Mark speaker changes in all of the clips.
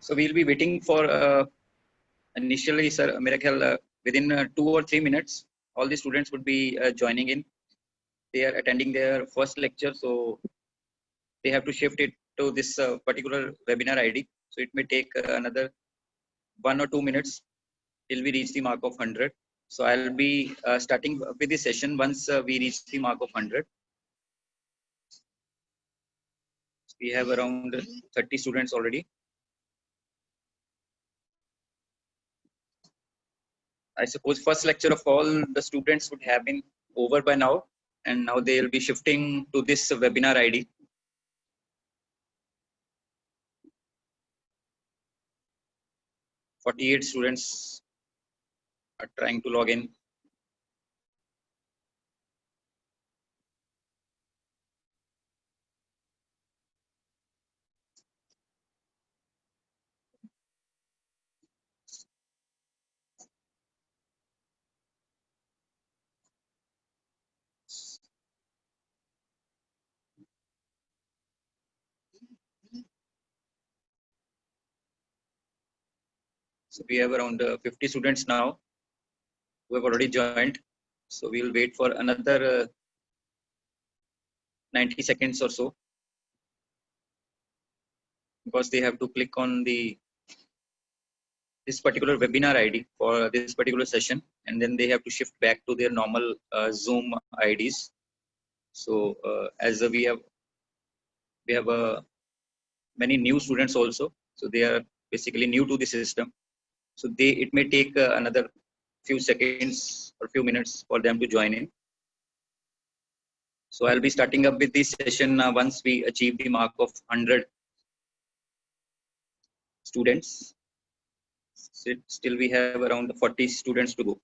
Speaker 1: So we'll be waiting for initially, sir, Miracle, within 2 or 3 minutes, all the students would be joining in. They are attending their first lecture, so they have to shift it to this particular webinar ID. So it may take another 1 or 2 minutes till we reach the mark of 100. So I'll be starting with the session once we reach the mark of 100. We have around 30 students already. I suppose first lecture of all the students would have been over by now, and now they'll be shifting to this webinar ID. "48 students are trying to log in. So we have around 50 students now who have already joined. So we'll wait for another 90 seconds or so, because they have to click on this particular webinar ID for this particular session, and then they have to shift back to their normal Zoom IDs. So as we have many new students also, so they are basically new to the system. So it may take another few seconds or few minutes for them to join in. So I'll be starting up with this session once we achieve the mark of 100 students. Still we have around 40 students to go.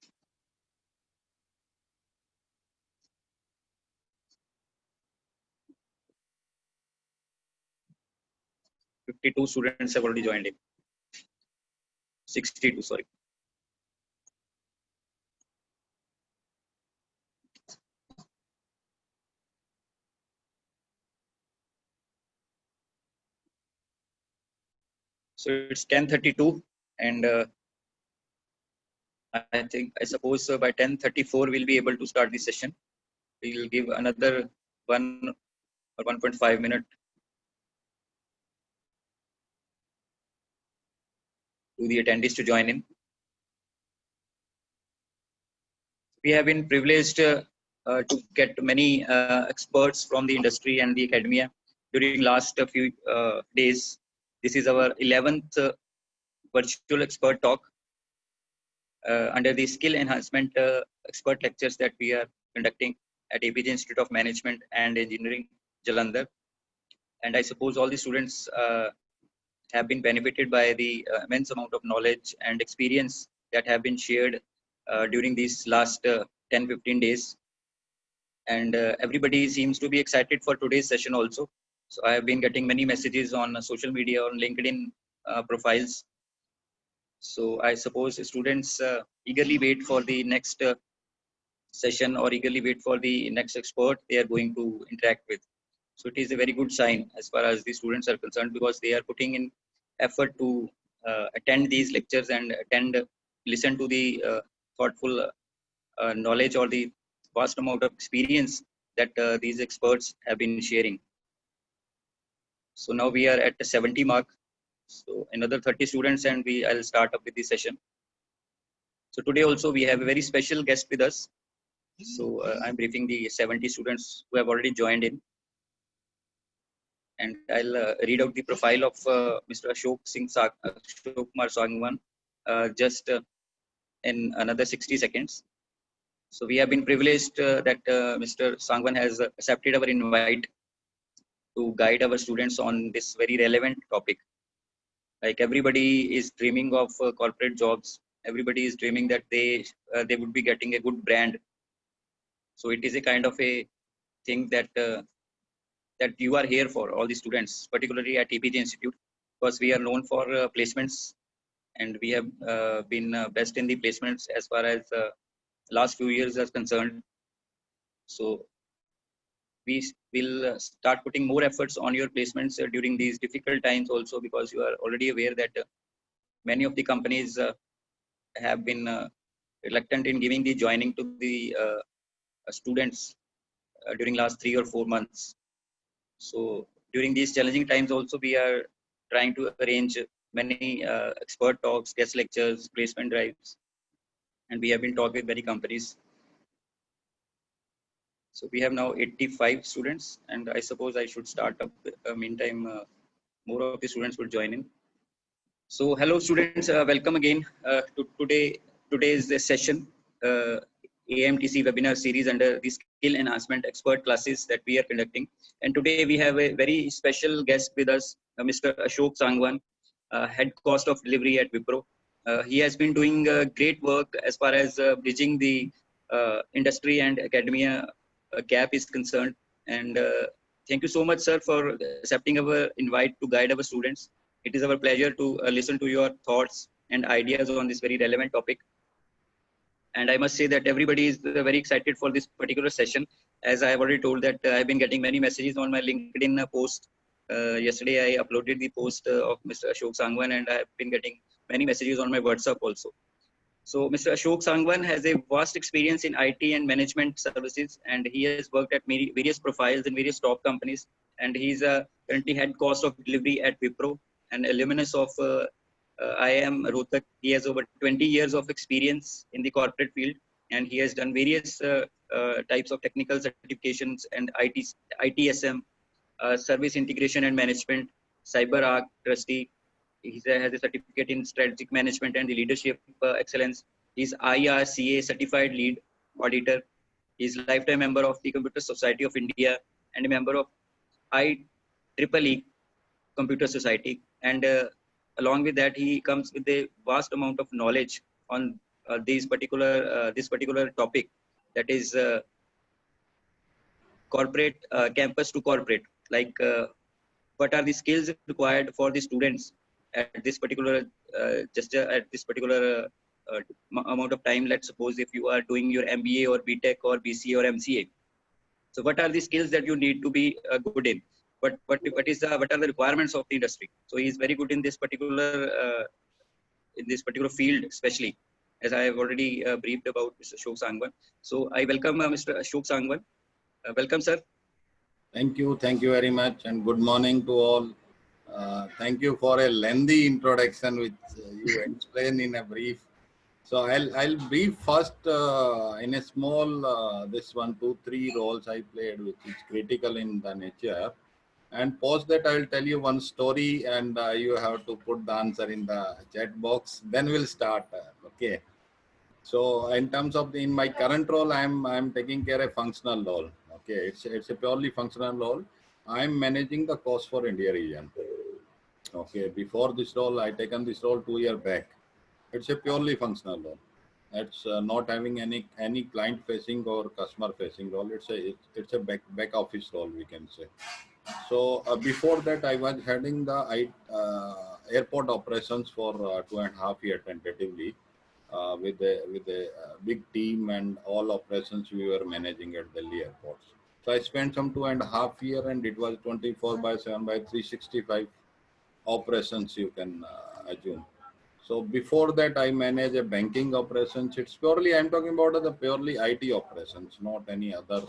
Speaker 1: "52 students have already joined in. 62, sorry. So it's 10:32, and I suppose by 10:34 we'll be able to start the session. We'll give another 1 or 1.5 minute to the attendees to join in. We have been privileged to get many experts from the industry and the academia during last few days. This is our 11th virtual expert talk under the skill enhancement expert lectures that we are conducting at APJ Institute of Management and Engineering, Jalandhar. And I suppose all the students have been benefited by the immense amount of knowledge and experience that have been shared during these last 10-15 days. And everybody seems to be excited for today's session also. So I have been getting many messages on social media, on LinkedIn profiles. So I suppose students eagerly wait for the next session, or eagerly wait for the next expert they are going to interact with. So it is a very good sign as far as the students are concerned, because they are putting in effort to attend these lectures and listen to the thoughtful knowledge or the vast amount of experience that these experts have been sharing. So now we are at the 70 mark. So another 30 students and I'll start up with the session. So today also we have a very special guest with us. So I'm briefing the 70 students who have already joined in. And I'll read out the profile of Mr. Ashok Kumar Sangwan just in another 60 seconds. So we have been privileged that Mr. Sangwan has accepted our invite to guide our students on this very relevant topic. Like, everybody is dreaming of corporate jobs. Everybody is dreaming that they would be getting a good brand. So it is a kind of a thing that that you are here for, all the students, particularly at APJ Institute, because we are known for placements, and we have been best in the placements as far as last few years is concerned. So we will start putting more efforts on your placements during these difficult times also, because you are already aware that many of the companies have been reluctant in giving the joining to the students during last 3 or 4 months. So during these challenging times also, we are trying to arrange many expert talks, guest lectures, placement drives, and we have been talking with many companies. So we have now 85 students, and I suppose I should start up. Meantime, more of the students will join in. So hello students, welcome again to today's session, uh, AMTC webinar series under the skill enhancement expert classes that we are conducting. And today we have a very special guest with us, Mr. Ashok Sangwan, head cost of delivery at Wipro. He has been doing great work as far as bridging the industry and academia gap is concerned. And thank you so much, sir, for accepting our invite to guide our students. It is our pleasure to listen to your thoughts and ideas on this very relevant topic. And I must say that everybody is very excited for this particular session. As I have already told that I've been getting many messages on my LinkedIn post. Yesterday, I uploaded the post of Mr. Ashok Sangwan, and I have been getting many messages on my WhatsApp also. So Mr. Ashok Sangwan has a vast experience in IT and management services, and he has worked at various profiles in various top companies. And he's currently head cost of delivery at Wipro, an alumnus of IIM Rohtak. He has over 20 years of experience in the corporate field, and he has done various types of technical certifications and ITSM, service integration and management, CyberArk trustee. He has a certificate in strategic management and the leadership excellence. He's IRCA certified lead auditor. He's lifetime member of the Computer Society of India and a member of IEEE Computer Society. And along with that, he comes with a vast amount of knowledge on this particular topic, that is corporate campus to corporate. Like what are the skills required for the students at this particular at this particular amount of time. Let's suppose if you are doing your MBA or BTech or BCA or MCA, so what are the skills that you need to be good in? What are the requirements of the industry? So he is very good in this particular field, especially as I have already briefed about Mr. Ashok Sangwan. So I welcome Mr. Ashok Sangwan. Welcome, sir.
Speaker 2: Thank you very much, and good morning to all. Thank you for a lengthy introduction, which you explained in a brief. So I'll brief first in a small this 1, 2, 3 roles I played, which is critical in the nature, and post that I'll tell you one story, and you have to put the answer in the chat box. Then we'll start. Okay. So in terms of in my current role, I'm taking care of functional role. Okay, it's a purely functional role. I'm managing the cost for India region. Okay, before this role, I taken this role 2 years back. It's a purely functional role. It's not having any client facing or customer facing role. It's a back office role, we can say. So before that, I was heading the airport operations for 2.5 years tentatively. With a big team and all operations we were managing at Delhi airports. So I spent some 2.5 years, and it was 24/7 by 365 operations, you can assume. So before that, I manage a banking operations. It's purely, I'm talking about the purely IT operations, not any other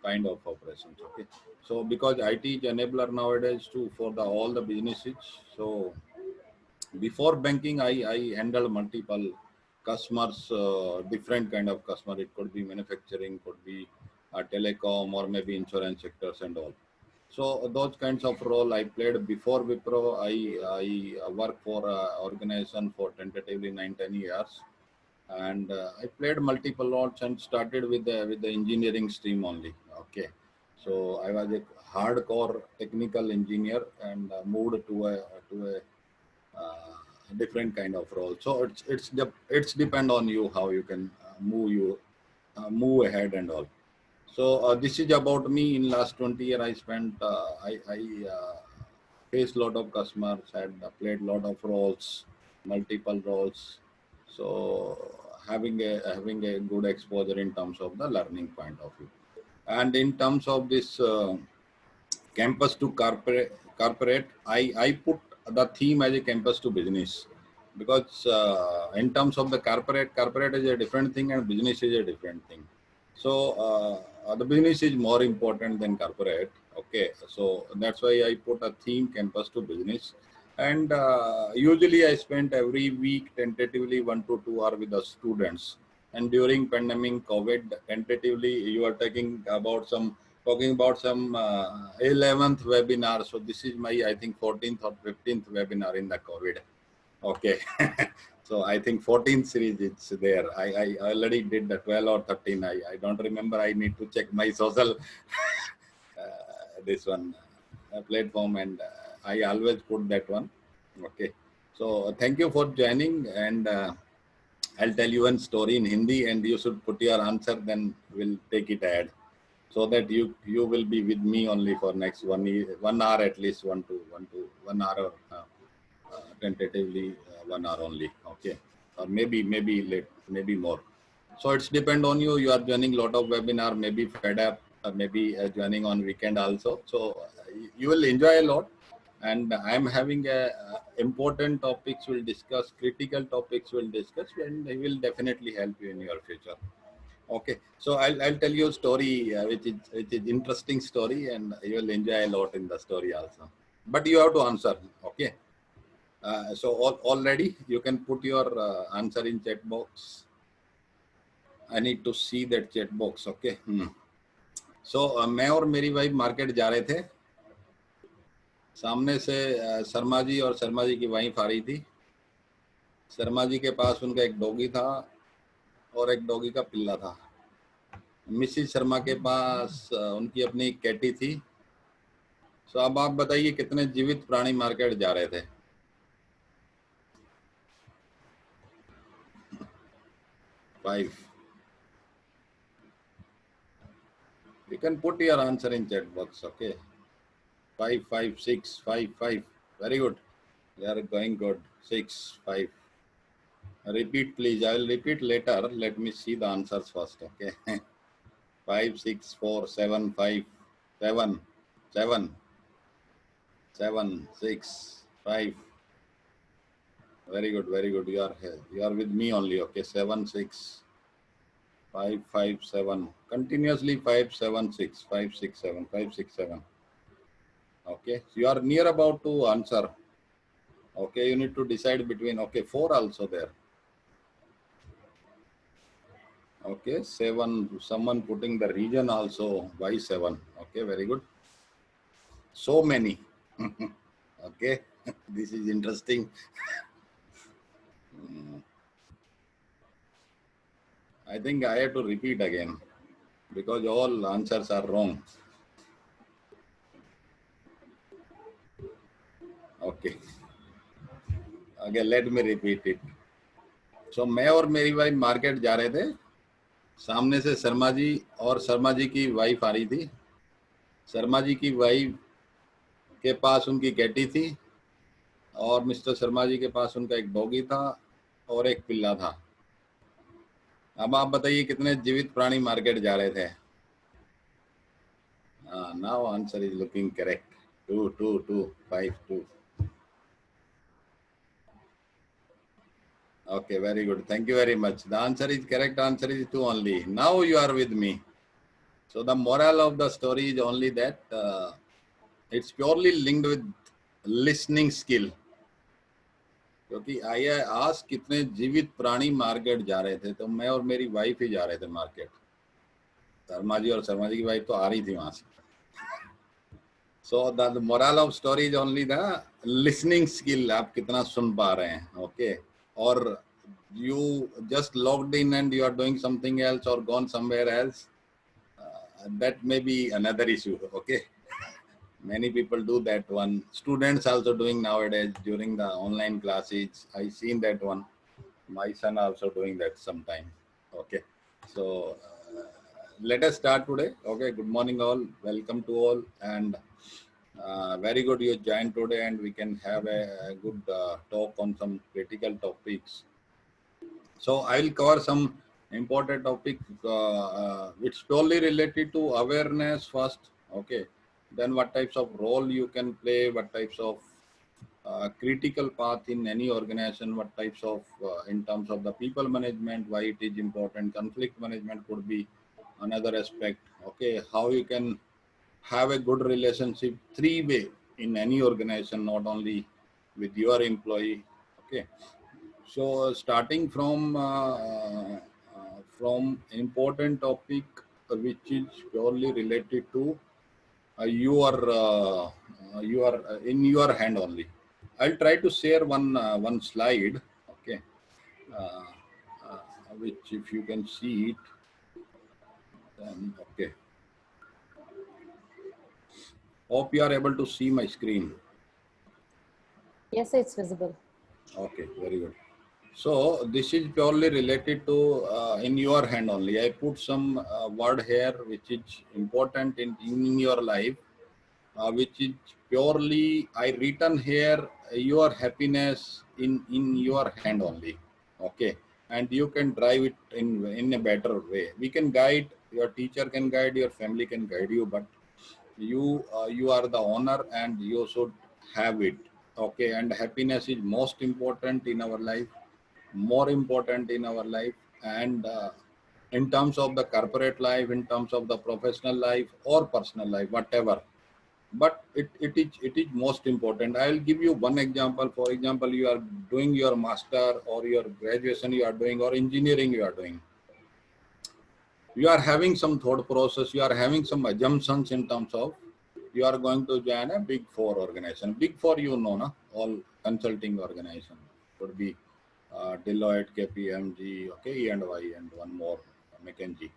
Speaker 2: kind of operations. Okay. So because IT is enabler nowadays too for the all the businesses. So before banking, I handle multiple customers, different kind of customer. It could be manufacturing, could be telecom, or maybe insurance sectors and all. So those kinds of role I played before Wipro. I worked for organization for tentatively 9-10 years, and I played multiple roles and started with the engineering stream only. Okay, so I was a hardcore technical engineer and moved to a different kind of role. So it's depend on you how you can move ahead and all. So this is about me. In last 20 years, I spent I faced lot of customers, had played lot of roles, multiple roles. So having a good exposure in terms of the learning point of view. And in terms of this campus to corporate, I put the theme as a campus to business, because in terms of the corporate is a different thing and business is a different thing. So the business is more important than corporate. Okay, so that's why I put a theme campus to business. And usually I spent every week tentatively 1 to 2 hours with the students. And during pandemic COVID, tentatively you are talking about some 11th webinar. So this is my, I think, 14th or 15th webinar in the COVID. Okay. So I think 14th series it's there. I already did the 12 or 13. I don't remember. I need to check my social this one platform, and I always put that one. Okay. So thank you for joining, and I'll tell you one story in Hindi, and you should put your answer. Then we'll take it ahead, so that you will be with me only for next 1 hour at least, 1 hour, tentatively 1 hour only. Okay, or maybe late, maybe more. So it's depend on you. You are joining lot of webinar, maybe fed up, maybe joining on weekend also. So you will enjoy a lot. And I'm having a important topics we'll discuss, critical topics we'll discuss, and they will definitely help you in your future. Okay, so I'll tell you a story which is interesting story, and you will enjoy a lot in the story also. But you have to answer. Okay, so already you can put your answer in chat box. I need to see that chat box. Okay. So मैं और मेरी wife market जा रहे थे. सामने से शर्मा जी और शर्मा जी की वाइफ आ रही थी. शर्मा जी के पास उनका एक डॉगी था और एक डॉगी का पिल्ला था. मिसिज शर्मा के पास उनकी अपनी कैटी थी. सो अब आप बताइए कितने जीवित प्राणी मार्केट जा रहे थे. Five. You can put your answer in chat box. Okay. 5, 5, 6, 5, 5. Very good. You are going good. 6, 5. Repeat, please. I will repeat later. Let me see the answers first. Okay. 5, 6, 4, 7, 5, 7, 7, 7, 6, 5. Very good. Very good. You are with me only. Okay. 7, 6, 5, 5, 7. Continuously 5, 7, 6, 5, 6, 7, 5, 6, 7. Okay. So you are near about to answer. Okay. You need to decide between. Okay. 4 also there. Okay. 7. Someone putting the region also. Why 7? Okay. Very good. So many. Okay. This is interesting. I think I have to repeat again because all answers are wrong. Okay. Okay, let me repeat it. So मैं और मेरी wife market जा रहे थे. सामने से शर्मा जी और शर्मा जी की वाइफ आ रही थी. शर्मा जी की वाइफ के पास उनकी कैटी थी और मिस्टर शर्मा जी के पास उनका एक डॉगी था और एक पिल्ला था. अब आप बताइए कितने जीवित प्राणी मार्केट जा रहे थे. Now answer is looking correct. 2, 2, 2, 5, 2. Okay, very good. Thank you very much. The answer is correct. Answer is 2 only. Now you are with me. So the moral of the story is only that it's purely linked with listening skill. क्योंकि आज कितने जीवित प्राणी market जा रहे थे, तो मैं और मेरी वाइफ ही जा रहे थे मार्केट. शर्मा जी और शर्मा जी की वाइफ तो आ रही थी वहां से. So the moral of story is only the listening skill. आप कितना सुन पा रहे हैं. Okay. Or you just logged in and you are doing something else or gone somewhere else. That may be another issue. Okay. Many people do that one. Students also doing nowadays during the online classes. I seen that one. My son also doing that sometime. Okay. So let us start today. Okay. Good morning all. Welcome to all. And very good you joined today, and we can have a good talk on some critical topics. So I will cover some important topic. It's purely related to awareness first. Okay. Then what types of role you can play, what types of critical path in any organization, what types of, in terms of the people management, why it is important. Conflict management could be another aspect. Okay. How you can have a good relationship three-way in any organization, not only with your employee. Okay. So starting from important topic which is purely related to your in your hand only. I'll try to share one slide. Okay, uh, uh, which if you can see it, then okay. Hope you are able to see my screen.
Speaker 3: Yes, it's visible.
Speaker 2: Okay, very good. So this is purely related to in your hand only. I put some word here which is important in your life, which is purely I written here your happiness in your hand only. Okay, and you can drive it in a better way. We can guide, your teacher can guide, your family can guide you, but you are the owner and you should have it. Okay, and happiness is most important in our life, more important in our life, and in terms of the corporate life, in terms of the professional life or personal life, whatever. But it is most important. I will give you one example. For example, you are doing your master or your graduation you are doing, or engineering you are doing. You are having some thought process, you are having some assumptions in terms of you are going to join a big four organization. Big four, you know, na? All consulting organization could be Deloitte, KPMG, okay, E&Y, and one more, McKinsey.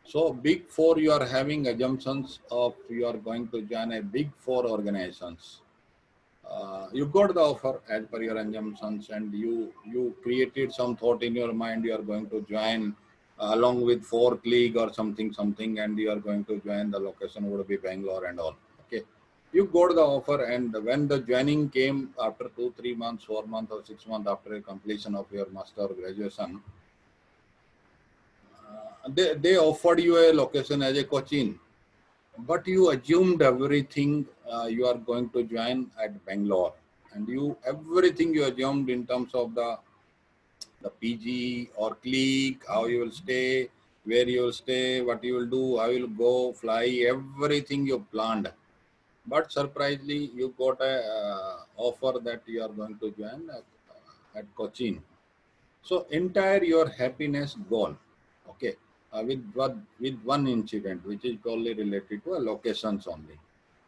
Speaker 2: So big four, you are having assumptions of you are going to join a big four organizations. You got the offer as per your assumptions, and you created some thought in your mind. You are going to join along with four colleague or something, and you are going to join. The location would be Bangalore and all. Okay, you got the offer, and when the joining came after 2-3 months, 4 months, or 6 months after completion of your master or graduation, they offered you a location as a Cochin, but you assumed everything you are going to join at Bangalore, and everything you assumed in terms of the PG or clique, how you will stay, where you will stay, what you will do, how you will go, fly, everything you planned. But surprisingly, you got a offer that you are going to join at Cochin. So entire your happiness gone. Okay, with one incident which is totally related to a locations only.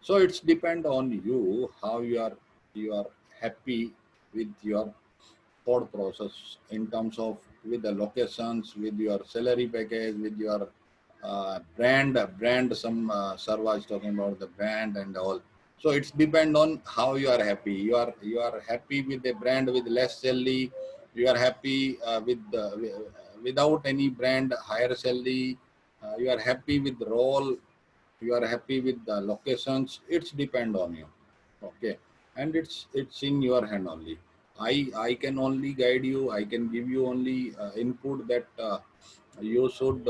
Speaker 2: So it's depend on you how you are happy with your thought process in terms of with the locations, with your salary package, with your brand. Some Sarva is talking about the brand and all. So it's depend on how you are happy. You are happy with the brand with less salary. You are happy without any brand, higher salary. You are happy with the role. You are happy with the locations. It's depend on you. Okay, and it's in your hand only. I can only guide you. I can give you only input that you should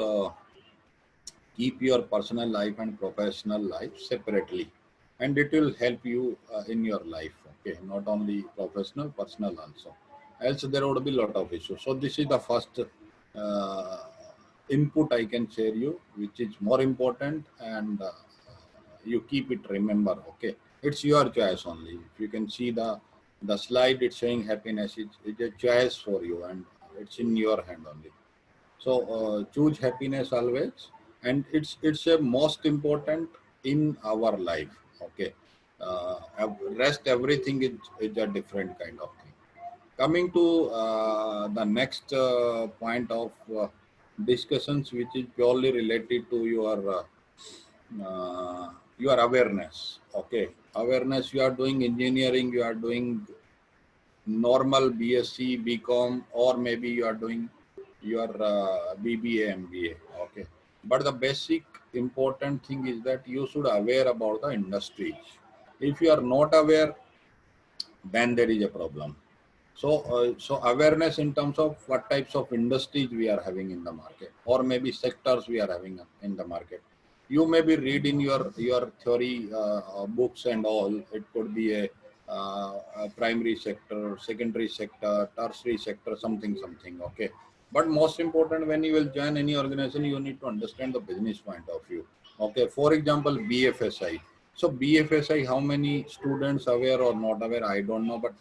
Speaker 2: keep your personal life and professional life separately, and it will help you in your life. Okay, not only professional, personal also. Else there would be a lot of issues. So this is the first uh, input I can share you, which is more important, and you keep it. Remember, okay, it's your choice only. If you can see the slide, it's showing happiness. It's a choice for you, and it's in your hand only. So choose happiness always, and it's a most important in our life. Okay, rest everything is a different kind of thing. Coming to the next point of discussions, which is purely related to your awareness. Okay, awareness. You are doing engineering, you are doing normal BSc, BCom, or maybe you are doing your BBA, MBA. Okay, but the basic important thing is that you should aware about the industry. If you are not aware, then there is a problem. So awareness in terms of what types of industries we are having in the market, or maybe sectors we are having in the market. You may be reading your theory books and all. It could be a primary sector, secondary sector, tertiary sector, something. Okay. But most important, when you will join any organization, you need to understand the business point of view. Okay. For example, BFSI. So BFSI, how many students aware or not aware, I don't know, but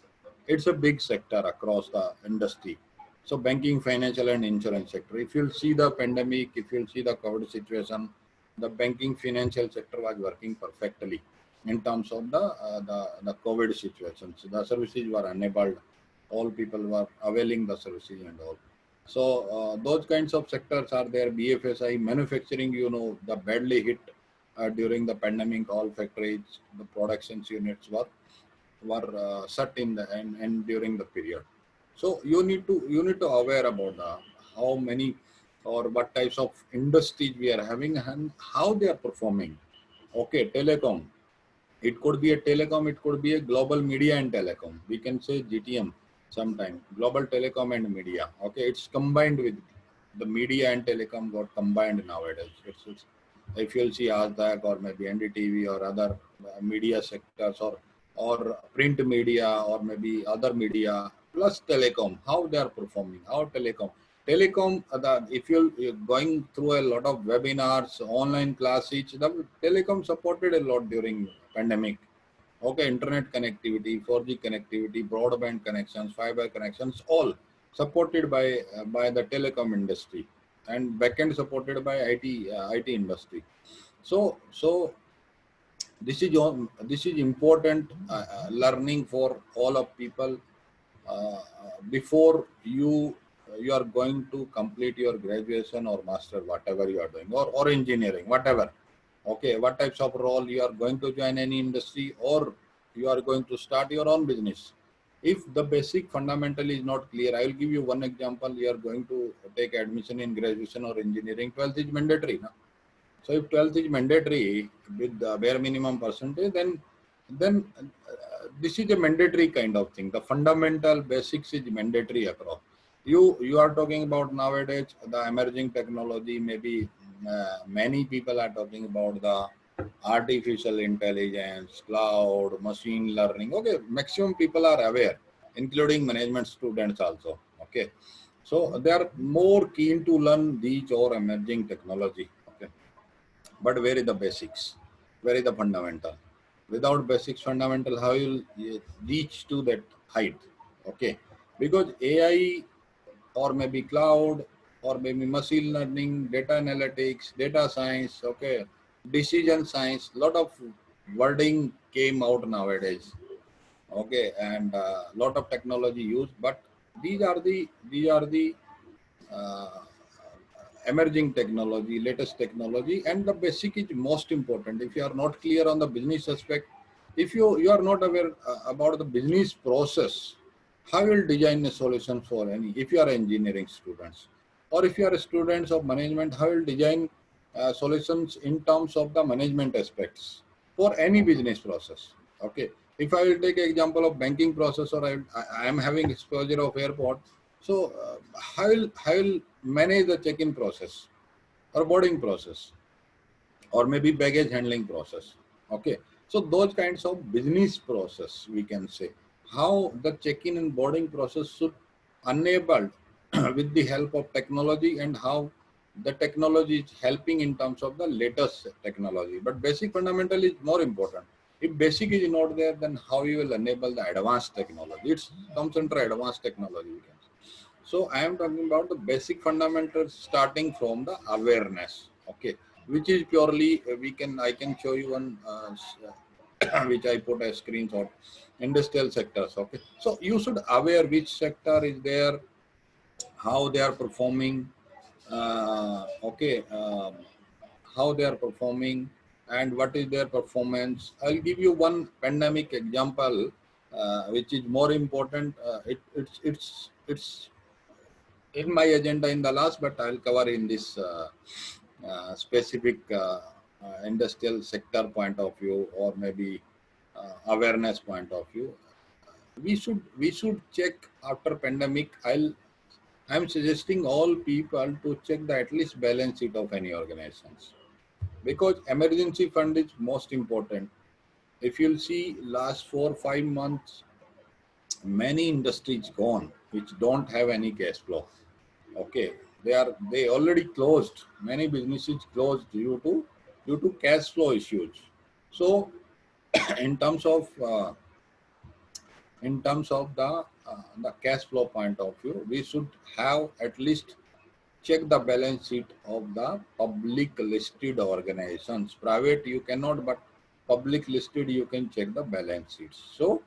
Speaker 2: it's a big sector across the industry. So banking, financial and insurance sector. If you'll see the pandemic, if you'll see the COVID situation, the banking financial sector was working perfectly in terms of the COVID situation. So the services were enabled. All people were availing the services and all. So those kinds of sectors are there. BFSI, manufacturing, the badly hit during the pandemic. All factories, the production units were shut in the and during the period. So you need to aware about how many or what types of industries we are having and how they are performing. Okay, telecom. It could be a telecom, it could be a global media and telecom. We can say GTM sometime. Global telecom and media. Okay, it's combined with the media and telecom got combined nowadays. It's if you'll see ASDAC or maybe NDTV or other media sectors or print media or maybe other media plus telecom, how they are performing, how telecom, if you're going through a lot of webinars, online classes, the telecom supported a lot during pandemic. Okay, internet connectivity, 4G connectivity, broadband connections, fiber connections, all supported by the telecom industry, and backend supported by IT industry. So this is important learning for all of people before you are going to complete your graduation or master, whatever you are doing, or engineering, whatever. Okay, what types of role you are going to join any industry, or you are going to start your own business. If the basic fundamental is not clear, I will give you one example. You are going to take admission in graduation or engineering, 12th is mandatory, no? So if 12th is mandatory with the bare minimum percentage, then this is a mandatory kind of thing. The fundamental basics is mandatory across. You are talking about nowadays the emerging technology. Maybe many people are talking about the artificial intelligence, cloud, machine learning. Okay, maximum people are aware, including management students also. Okay, so they are more keen to learn these or emerging technology. Okay, but where is the basics? Where is the fundamental? Without basics fundamental, how you will reach to that height? Okay, because AI or maybe cloud or maybe machine learning, data analytics, data science, okay, decision science, lot of wording came out nowadays. Okay, and lot of technology used, but these are the uh, emerging technology, latest technology, and the basic is most important. If you are not clear on the business aspect, if you are not aware about the business process, how you will design a solution for any, if you are engineering students, or if you are students of management, how you will design solutions in terms of the management aspects for any business process. Okay, if I will take an example of banking process, or I am having exposure of airport, so I will manage the check-in process or boarding process or maybe baggage handling process. Okay, so those kinds of business process, we can say how the check-in and boarding process should enabled with the help of technology, and how the technology is helping in terms of the latest technology. But basic fundamental is more important. If basic is not there, then how you will enable the advanced technology? It comes under advanced technology, we can say. So I am talking about the basic fundamentals starting from the awareness. Okay, which is purely I can show you one which I put a screenshot. Industrial sectors. Okay, so you should aware which sector is there, how they are performing. Okay, how they are performing and what is their performance. I'll give you one pandemic example, which is more important. It's in my agenda in the last, but I'll cover in this specific industrial sector point of view, or maybe awareness point of view. we should check after pandemic. I'm suggesting all people to check the at least balance sheet of any organizations, because emergency fund is most important. If you'll see last 4 5 months, many industries gone which don't have any cash flow. Okay, they already closed. Many businesses closed due to cash flow issues. So in terms of the cash flow point of view, we should have at least check the balance sheet of the public listed organizations. Private you cannot, but public listed you can check the balance sheets. So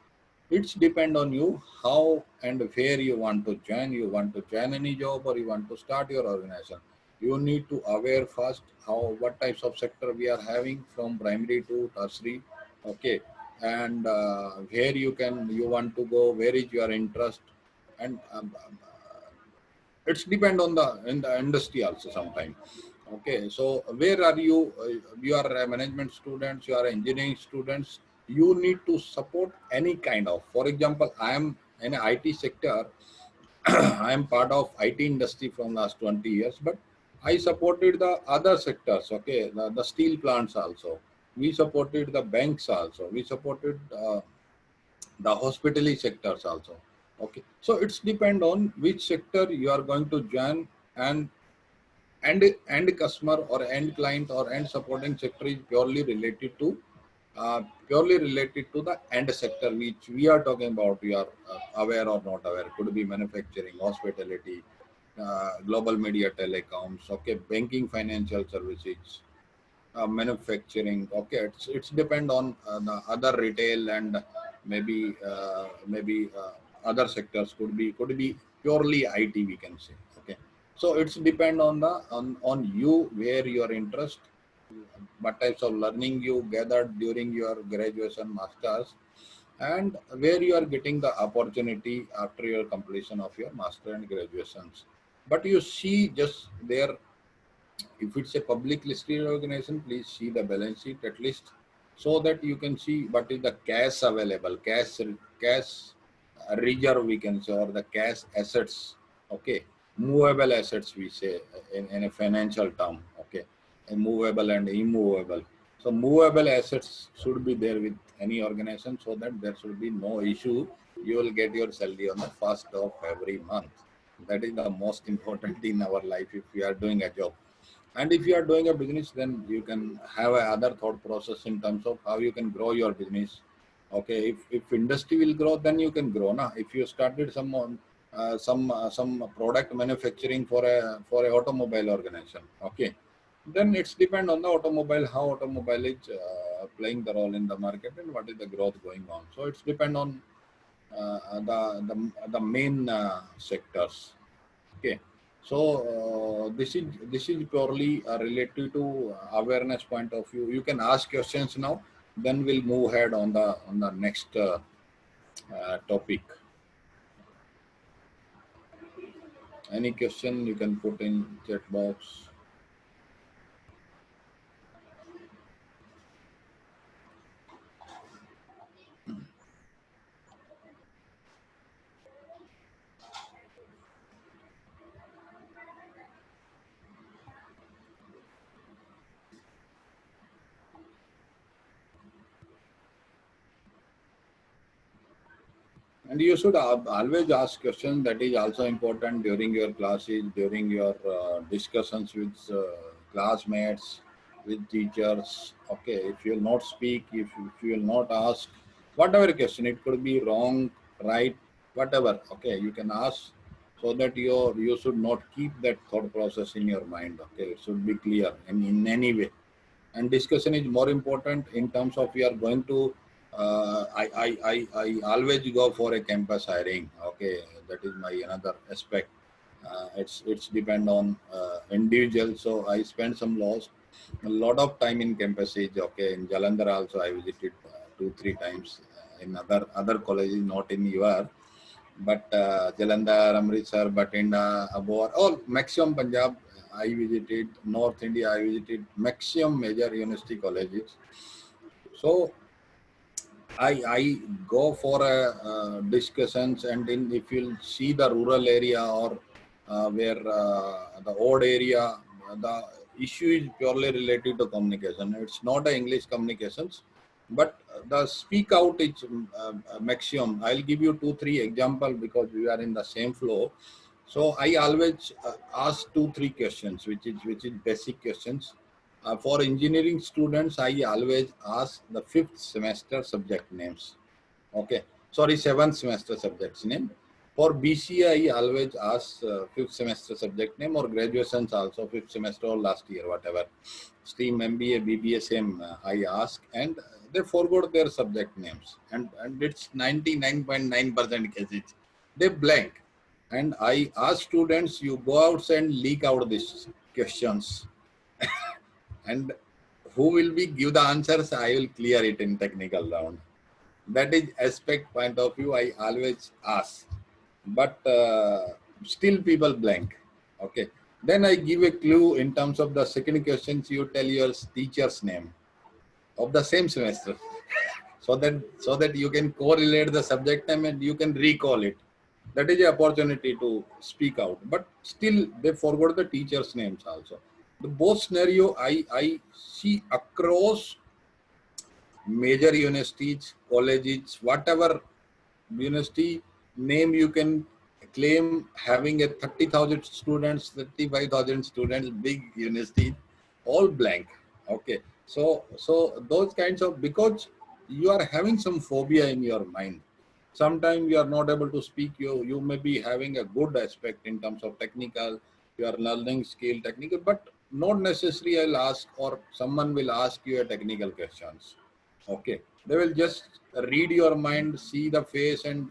Speaker 2: it's depend on you how and where you want to join. You want to join any job or you want to start your organization. You need to aware first how what types of sector we are having from primary to tertiary. Okay, and where you want to go, where is your interest, and it's depend on the in the industry also sometimes. Okay, so where are you? You are a management students, you are engineering students. You need to support any kind of. For example, I am in a IT sector. I am part of IT industry from last 20 years, but I supported the other sectors. Okay, the steel plants also. We supported the banks also. We supported the hospitality sectors also. Okay, so it's depend on which sector you are going to join, and end customer or end client or end supporting sector is purely related to the end sector which we are talking about. You are aware or not aware, could be manufacturing, hospitality, global media, telecoms, okay, banking, financial services, manufacturing. Okay, it's depend on the other retail, and maybe other sectors could be purely IT, we can say. Okay, so it's depend on the on you where your interest, what types of learning you gathered during your graduation, masters, and where you are getting the opportunity after your completion of your master and graduations. But you see just there, if it's a public listed organization, please see the balance sheet at least, so that you can see what is the cash available, cash reserve we can say, or the cash assets. Okay, movable assets we say in a financial term. Okay, and movable and immovable. So movable assets should be there with any organization, so that there should be no issue. You will get your salary on the first of every month. That is the most important in our life if we are doing a job. And if you are doing a business, then you can have a other thought process in terms of how you can grow your business. Okay, if industry will grow, then you can grow. Now, if you started some product manufacturing for a automobile organization, okay, then it's depend on the automobile, how automobile is playing the role in the market and what is the growth going on. So it's depend on the main sectors. Okay, so this is purely related to awareness point of view. You can ask questions now. Then we'll move ahead on the next topic. Any question you can put in chat box. And you should always ask questions. That is also important during your classes, during your discussions with classmates, with teachers. Okay, if you will not speak, if you will not ask, whatever question, it could be wrong, right, whatever. Okay, you can ask, so that you should not keep that thought process in your mind. Okay, it should be clear in any way. And discussion is more important in terms of we are going to I always go for a campus hiring. Okay, that is my another aspect. It's depend on individual. So I spend a lot of time in campuses. Okay, in Jalandhar also I visited 2 3 times. In other colleges, not in UR, but Jalandhar, Amritsar, Batinda, Abor, all maximum Punjab I visited. North India I visited maximum major university colleges. So I go for discussions, and if you'll see the rural area or where the odd area, the issue is purely related to communication. It's not a English communications, but the speak out is maximum. I'll give you 2-3 example because we are in the same flow. So I always ask 2-3 questions, which is basic questions. For engineering students, I always ask the 5th semester subject names. Okay, sorry, 7th semester subjects name. For BCA, I always ask 5th semester subject name, or graduations also 5th semester or last year, whatever. Stream MBA, BBA, same I ask, and they forgot their subject names, and it's 99.9% cases they blank. And I ask students, you go outside and leak out these questions, and who will be give the answers, I will clear it in technical round. That is aspect point of view I always ask, but still people blank. Okay, then I give a clue in terms of the second questions. You tell your teacher's name of the same semester, so that you can correlate the subject name and you can recall it. That is the opportunity to speak out, but still they forgot the teachers' names also. The both scenario I see across major universities, colleges, whatever university name you can claim, having a 30,000 students, 35,000 students, big university, all blank. Okay, so those kinds of, because you are having some phobia in your mind. Sometimes you are not able to speak. You may be having a good aspect in terms of technical, your learning skill, technical, but not necessarily I'll ask, or someone will ask you a technical questions. Okay, they will just read your mind, see the face, and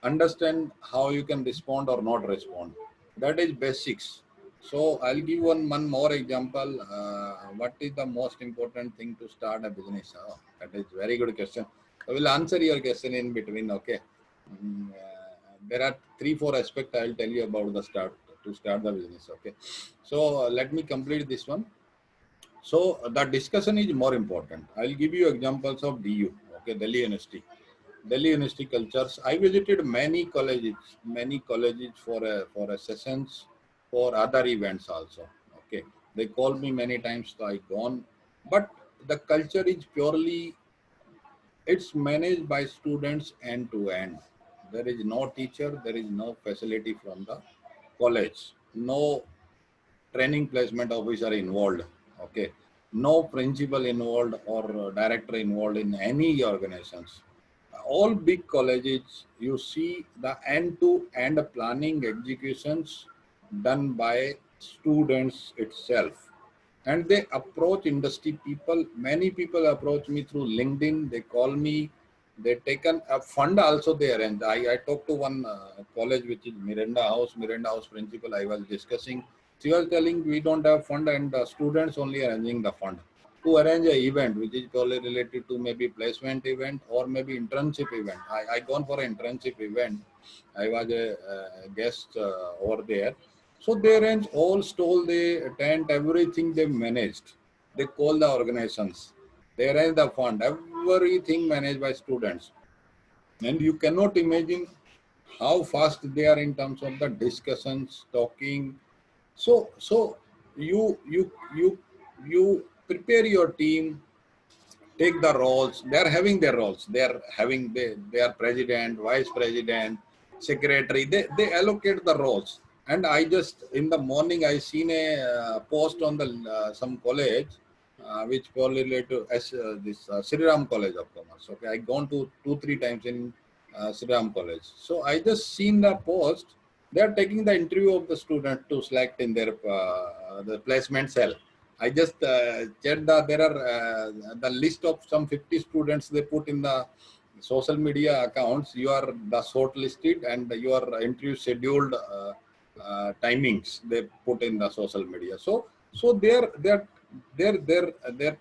Speaker 2: understand how you can respond or not respond. That is basics. So I'll give one more example. What is the most important thing to start a business? Oh, that is very good question. I will answer your question in between. Okay. There are 3-4 aspects I'll tell you about the start to start the business. Okay. So let me complete this one. So the discussion is more important. I'll give you examples of DU, okay, Delhi University. Delhi University cultures. I visited many colleges for a sessions, for other events also. Okay, they called me many times, so I gone. But the culture is purely, it's managed by students end to end. There is no teacher, there is no facility from the college, no training placement officer involved. Okay, no principal involved or director involved in any organizations. All big colleges, you see the end-to-end planning executions done by students itself, and they approach industry people. Many people approach me through LinkedIn. They call me. They taken a fund also they arrange. I talked to one college which is Miranda House principal. I was discussing. She was telling we don't have fund, and the students only arranging the fund to arrange an event which is probably related to maybe placement event or maybe internship event. I gone for an internship event. I was a guest over there. So they arrange all stall, they attend everything, they managed. They call the organizations. They arrange the fund, everything managed by students. And you cannot imagine how fast they are in terms of the discussions, talking. So you prepare your team, take the roles. They are having their roles. They are president, vice president, secretary. They allocate the roles. And I just in the morning I seen a post on the some college which probably related to this Sri Ram College of Commerce. Okay, I gone to 2-3 times in Sri Ram College. So I just seen the post. They are taking the interview of the student to select in their the placement cell. I just checked there are the list of some 50 students they put in the social media accounts. You are the shortlisted and your interview scheduled timings they put in the social media. So their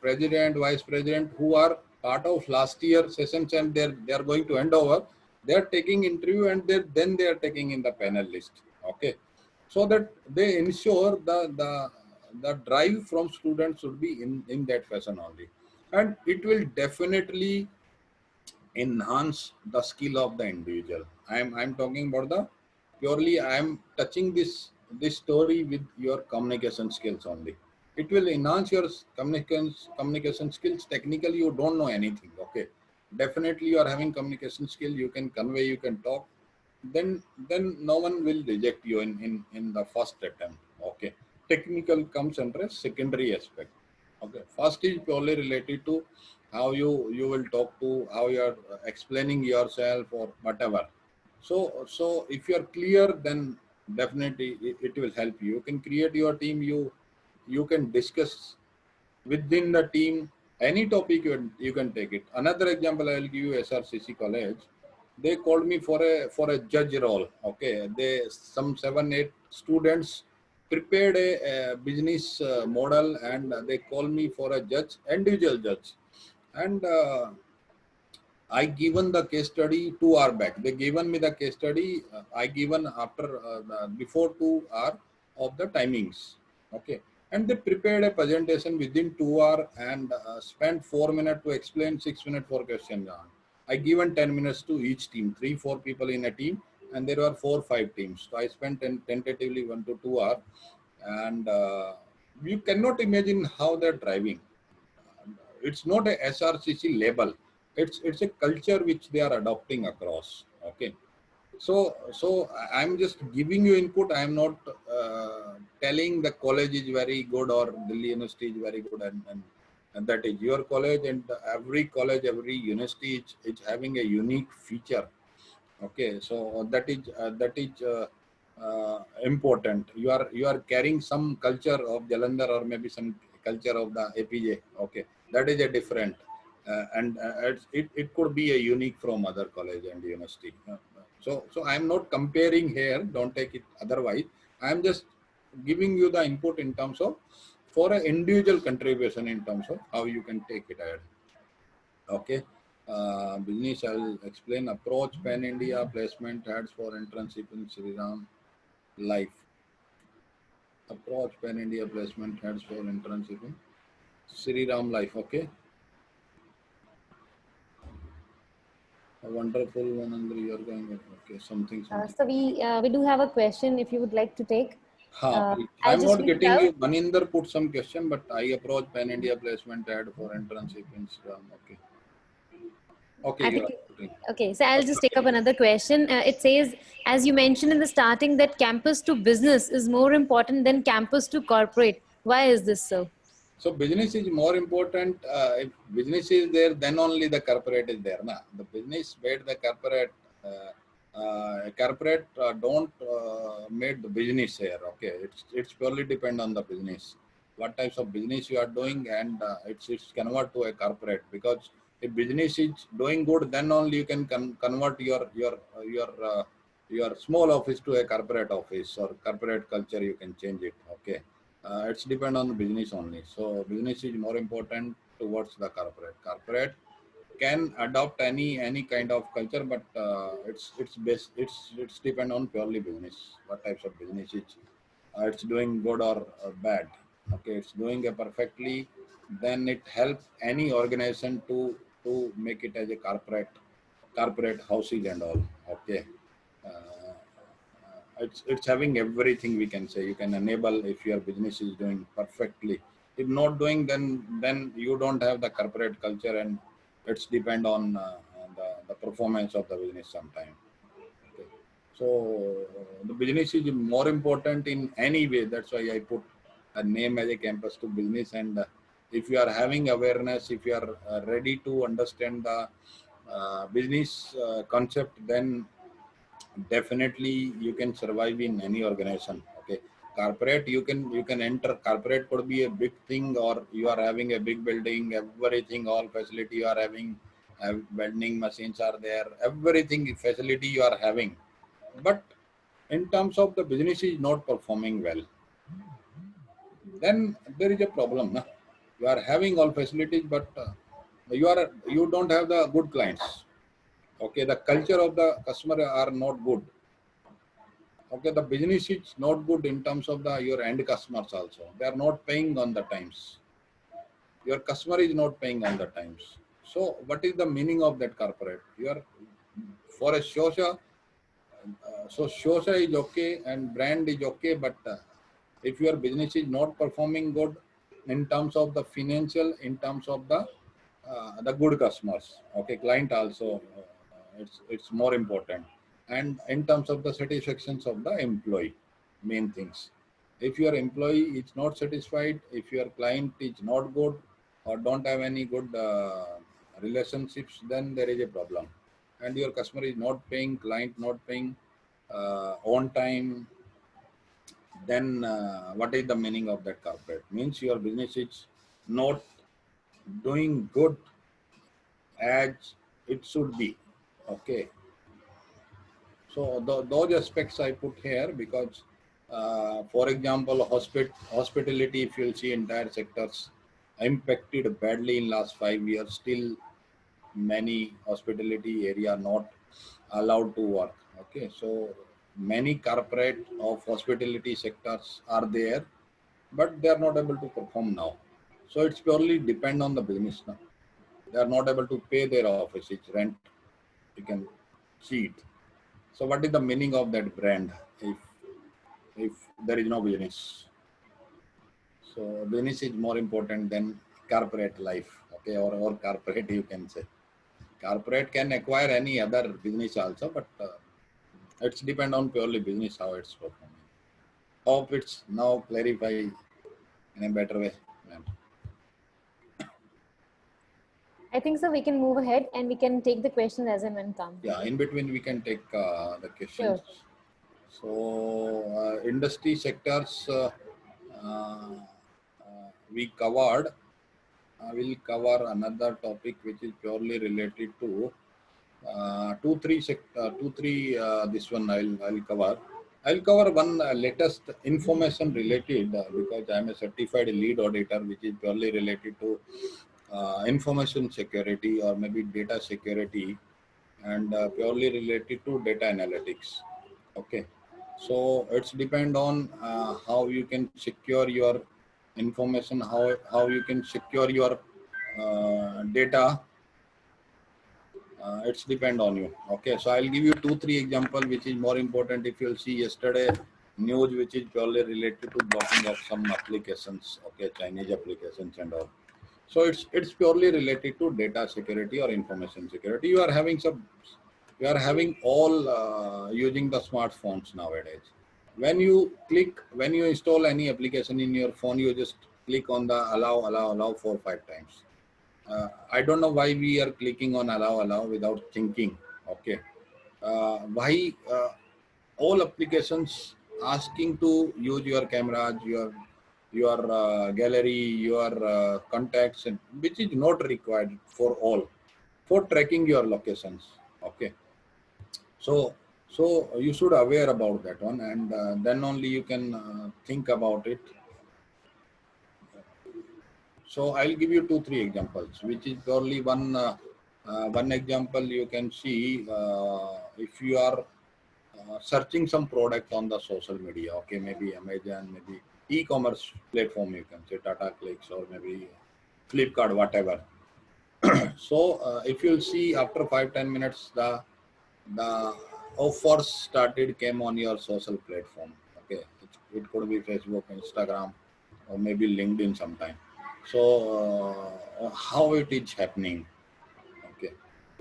Speaker 2: president, vice president who are part of last year sessions, and they are going to hand over. They are taking interview, and then they are taking in the panel list. Okay, so that they ensure the drive from students should be in that fashion only, and it will definitely enhance the skill of the individual. I'm talking about the purely. I'm touching this story with your communication skills only. It will enhance your communication skills. Technically, you don't know anything. Okay, definitely you are having communication skill. You can convey. You can talk. Then no one will reject you in the first attempt. Okay, technical comes under a secondary aspect. Okay, first is purely related to how you will talk to, how you are explaining yourself or whatever. So if you are clear, then definitely it will help you. You can create your team. You can discuss within the team any topic you can take it. Another example I will give you, SRCC College. They called me for a judge role. Okay, they some 7-8 students prepared a business model, and they called me for a judge, individual judge, and I given the case study 2 hours back. They given me the case study. I given after before 2 hours of the timings. Okay, and they prepared a presentation within 2 hours and spent 4 minutes to explain, 6 minutes for question. I given 10 minutes to each team, 3-4 people in a team, and there were 4-5 teams. So I spent tentatively 1 to 2 hours, and you cannot imagine how they're driving. It's not a SRCC label. It's a culture which they are adopting across. Okay, so I'm just giving you input. I'm not telling the college is very good or Delhi University is very good, and that is your college, and every college, every university is having a unique feature. Okay, so that is important. You are carrying some culture of Jalandhar or maybe some culture of the APJ. Okay, that is a different, and it could be a unique from other college and university. So I'm not comparing here. Don't take it otherwise. I'm just giving you the input in terms of for an individual contribution in terms of how you can take it ahead. Okay. Business, I will explain. Approach Pan India placement ads for internship in Sri Ram Life. Approach Pan India placement ads for internship in Sri Ram Life. Okay. A wonderful one, and you are going. Okay, something.
Speaker 3: So we do have a question if you would like to take.
Speaker 2: Please.
Speaker 3: I'll
Speaker 2: I'm
Speaker 3: just
Speaker 2: not
Speaker 3: read it
Speaker 2: getting
Speaker 3: out.
Speaker 2: you. Maninder put some question, but I approach Pan India placement ad for internship in Sri Ram. Okay. Okay,
Speaker 3: I
Speaker 2: you
Speaker 3: think,
Speaker 2: are putting.
Speaker 3: okay, so I'll just take up another question. It says, as you mentioned in the starting, that campus to business is more important than campus to corporate. Why is this so?
Speaker 2: So business is more important. If business is there, then only the corporate is there. Na? The business made the corporate. Corporate don't made the business here. Okay, it's purely depend on the business. What types of business you are doing, and it's convert to a corporate, because if business is doing good, then only you can convert your small office to a corporate office, or corporate culture. You can change it. Okay. It's depend on the business only. So business is more important towards the corporate. Corporate can adopt any kind of culture, but it's depend on purely business. What types of business it's doing good or bad. Okay, it's doing it perfectly. Then it helps any organization to make it as a corporate houses and all. Okay. Uh, it's having everything, we can say. You can enable if your business is doing perfectly. If not doing, then you don't have the corporate culture, and it's depend on the performance of the business sometime. Okay. So the business is more important in any way. That's why I put a name as a campus to business. And if you are having awareness, if you are ready to understand the business concept, then definitely you can survive in any organization. Okay, corporate, you can enter. Corporate could be a big thing, or you are having a big building, everything, all facility you are having, vending machines are there, everything facility you are having. But in terms of the business is not performing well, then there is a problem, na? You are having all facilities, but you don't have the good clients. Okay, the culture of the customer are not good. Okay, the business is not good in terms of the your end customers also. They are not paying on the times. Your customer is not paying on the times. So what is the meaning of that corporate? You are for a Shosha, so Shosha is okay and brand is okay, but if your business is not performing good in terms of the financial, in terms of the good customers, okay, client also, it's more important, and in terms of the satisfactions of the employee, main things. If your employee is not satisfied, if your client is not good or don't have any good relationships, then there is a problem. And your customer is not paying, client not paying on time, then what is the meaning of that corporate? Means your business is not doing good as it should be. Okay. So those aspects I put here because, for example, hospitality, if you'll see entire sectors impacted badly in last 5 years, still many hospitality area not allowed to work. Okay, so many corporate of hospitality sectors are there, but they are not able to perform now. So it's purely depend on the business now. They are not able to pay their office, it's rent. You can see it. So what is the meaning of that brand if there is no business? So business is more important than corporate life, okay, or corporate you can say. Corporate can acquire any other business also, but it's depend on purely business how it's performing. Hope it's now clarify in a better way.
Speaker 3: I think so. We can move ahead and we can take the questions as and when come.
Speaker 2: Yeah, in between we can take the questions.
Speaker 3: Sure.
Speaker 2: So industry sectors we covered. I will cover another topic which is purely related to two three. This one I'll cover. I'll cover one latest information related because I'm a certified lead auditor, which is purely related to information security or maybe data security and purely related to data analytics. Okay, so it's depend on how you can secure your information, how you can secure your data. It's depend on you. Okay, so I'll give you 2 3 example which is more important. If you'll see yesterday news which is purely related to blocking of some applications, okay, Chinese applications and all. So it's purely related to data security or information security. You are having all using the smartphones nowadays. When you install any application in your phone, you just click on the allow 4 5 times. I don't know why we are clicking on allow without thinking. Okay, why all applications asking to use your cameras, your gallery, your contacts, and which is not required for all, for tracking your locations. Okay, so you should aware about that one, and then only you can think about it. So I'll give you 2 3 examples, which is purely one example you can see if you are searching some product on the social media, okay, maybe Amazon, maybe e-commerce platform, you can say Tata Clicks or maybe Flipkart, whatever. So if you'll see after 5 10 minutes, the offers started came on your social platform. Okay, it could be Facebook, Instagram, or maybe LinkedIn sometime. So how it is happening? Okay,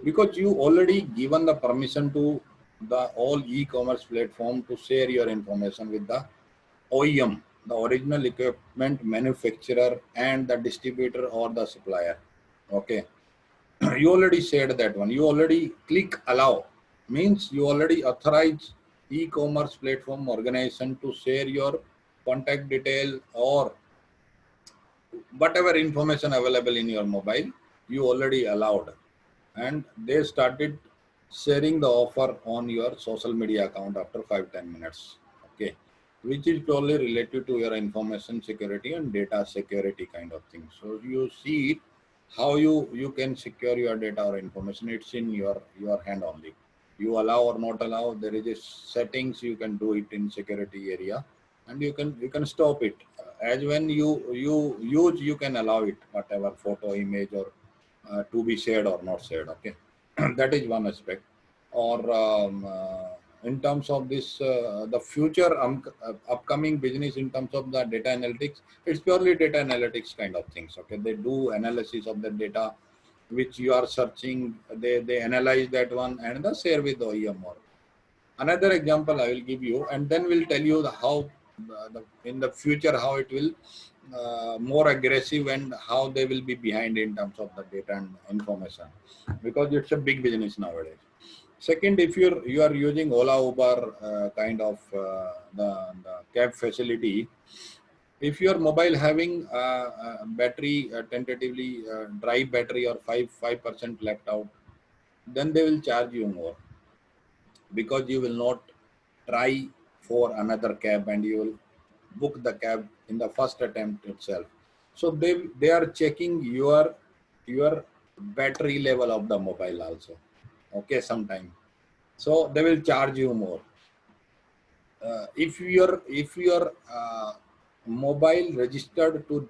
Speaker 2: because you already given the permission to the all e-commerce platform to share your information with the OEM, the original equipment manufacturer, and the distributor or the supplier. Okay, you already shared that one. You already click allow, means you already authorize e-commerce platform organization to share your contact detail or whatever information available in your mobile. You already allowed, and they started sharing the offer on your social media account after 5 10 minutes. Okay, which is purely related to your information security and data security kind of thing. So you see how you can secure your data or information. It's in your hand only. You allow or not allow, there is a settings you can do it in security area, and you can stop it as when you use, you can allow it, whatever photo, image, or to be shared or not shared. Okay, that is one aspect. Or in terms of this, the future upcoming business in terms of the data analytics, it's purely data analytics kind of things. Okay, they do analysis of the data which you are searching. They analyze that one and they share with the OEM. Or another example I will give you, and then we'll tell you how in the future how it will more aggressive and how they will be behind in terms of the data and information, because it's a big business nowadays. Second, if you are using Ola, Uber kind of the cab facility, if your mobile having battery tentatively dry battery or 5% left out, then they will charge you more, because you will not try for another cab and you will book the cab in the first attempt itself. So they are checking your battery level of the mobile also. Okay, sometime. So they will charge you more. If your mobile registered to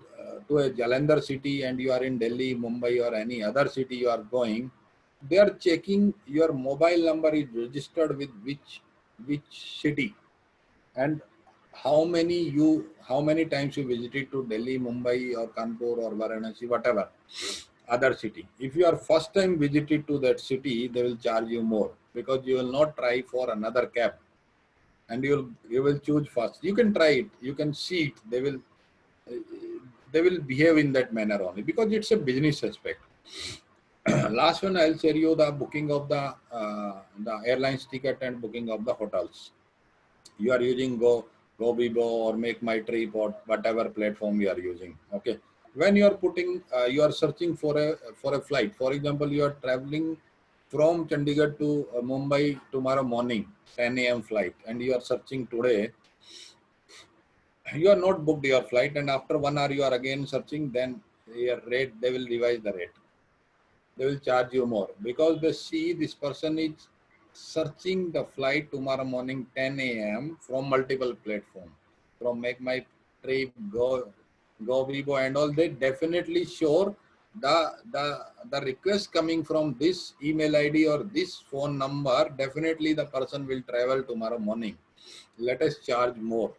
Speaker 2: a Jalandhar city and you are in Delhi, Mumbai or any other city you are going, they are checking your mobile number is registered with which city, and how many times you visited to Delhi, Mumbai or Kanpur or Varanasi, whatever other city. If you are first time visited to that city, they will charge you more, because you will not try for another cab and you will choose first. You can try it, you can see it. They will behave in that manner only, because it's a business aspect. Last one, I'll share you the booking of the airlines ticket and booking of the hotels. You are using GoBibo or Make My Trip or whatever platform you are using. Okay, when you are you are searching for a flight. For example, you are traveling from Chandigarh to Mumbai tomorrow morning, 10 a.m. flight, and you are searching today. You are not booked your flight, and after 1 hour you are again searching. Then your rate, they will revise the rate. They will charge you more, because they see this person is searching the flight tomorrow morning 10 a.m. from multiple platforms, from Make My Trip, GoBibo and all. They definitely sure the request coming from this email ID or this phone number, definitely the person will travel tomorrow morning. Let us charge more.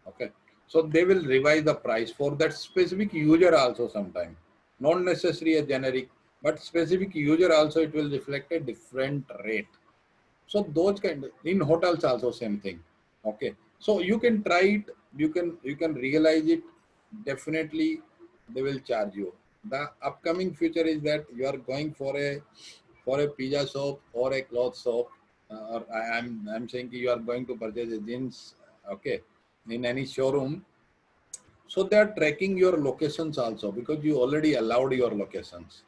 Speaker 2: Okay, so they will revise the price for that specific user also sometime, not necessarily a generic, but specific user also it will reflect a different rate. So those in hotels also same thing. Okay, so you can try it, you can realize it. Definitely they will charge you. The upcoming future is that you are going for a pizza shop or a cloth shop, or I'm saying you are going to purchase a jeans. Okay, in any showroom. So they are tracking your locations also, because you already allowed your locations.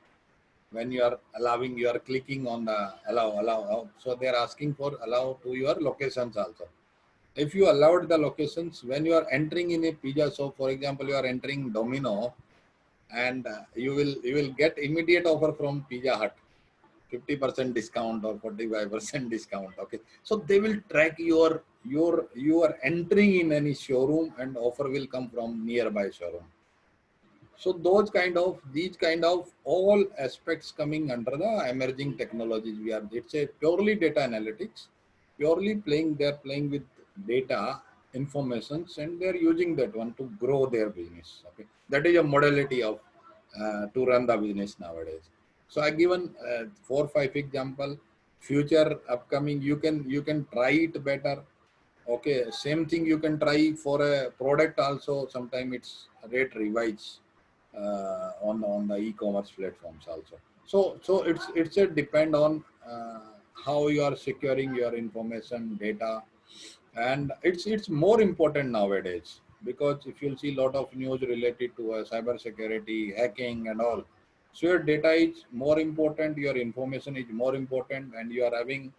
Speaker 2: When you are allowing, you are clicking on the allow. So they are asking for allow to your locations also. If you allowed the locations, when you are entering in a pizza shop, for example, you are entering Domino, and you will get immediate offer from Pizza Hut, 50% discount or 45% discount. Okay, so they will track you are entering in any showroom, and offer will come from nearby showroom. So these kind of all aspects coming under the emerging technologies. It's a purely data analytics, purely they're playing with data informations, and they're using that one to grow their business. Okay, that is a modality of to run the business nowadays. So I given 4 5 example. Future upcoming, you can try it better. Okay, same thing you can try for a product also. Sometimes it's rate revise on the e-commerce platforms also. So it's a depend on how you are securing your information data, and it's more important nowadays, because if you'll see a lot of news related to cyber security, hacking and all. So your data is more important, your information is more important, and you are having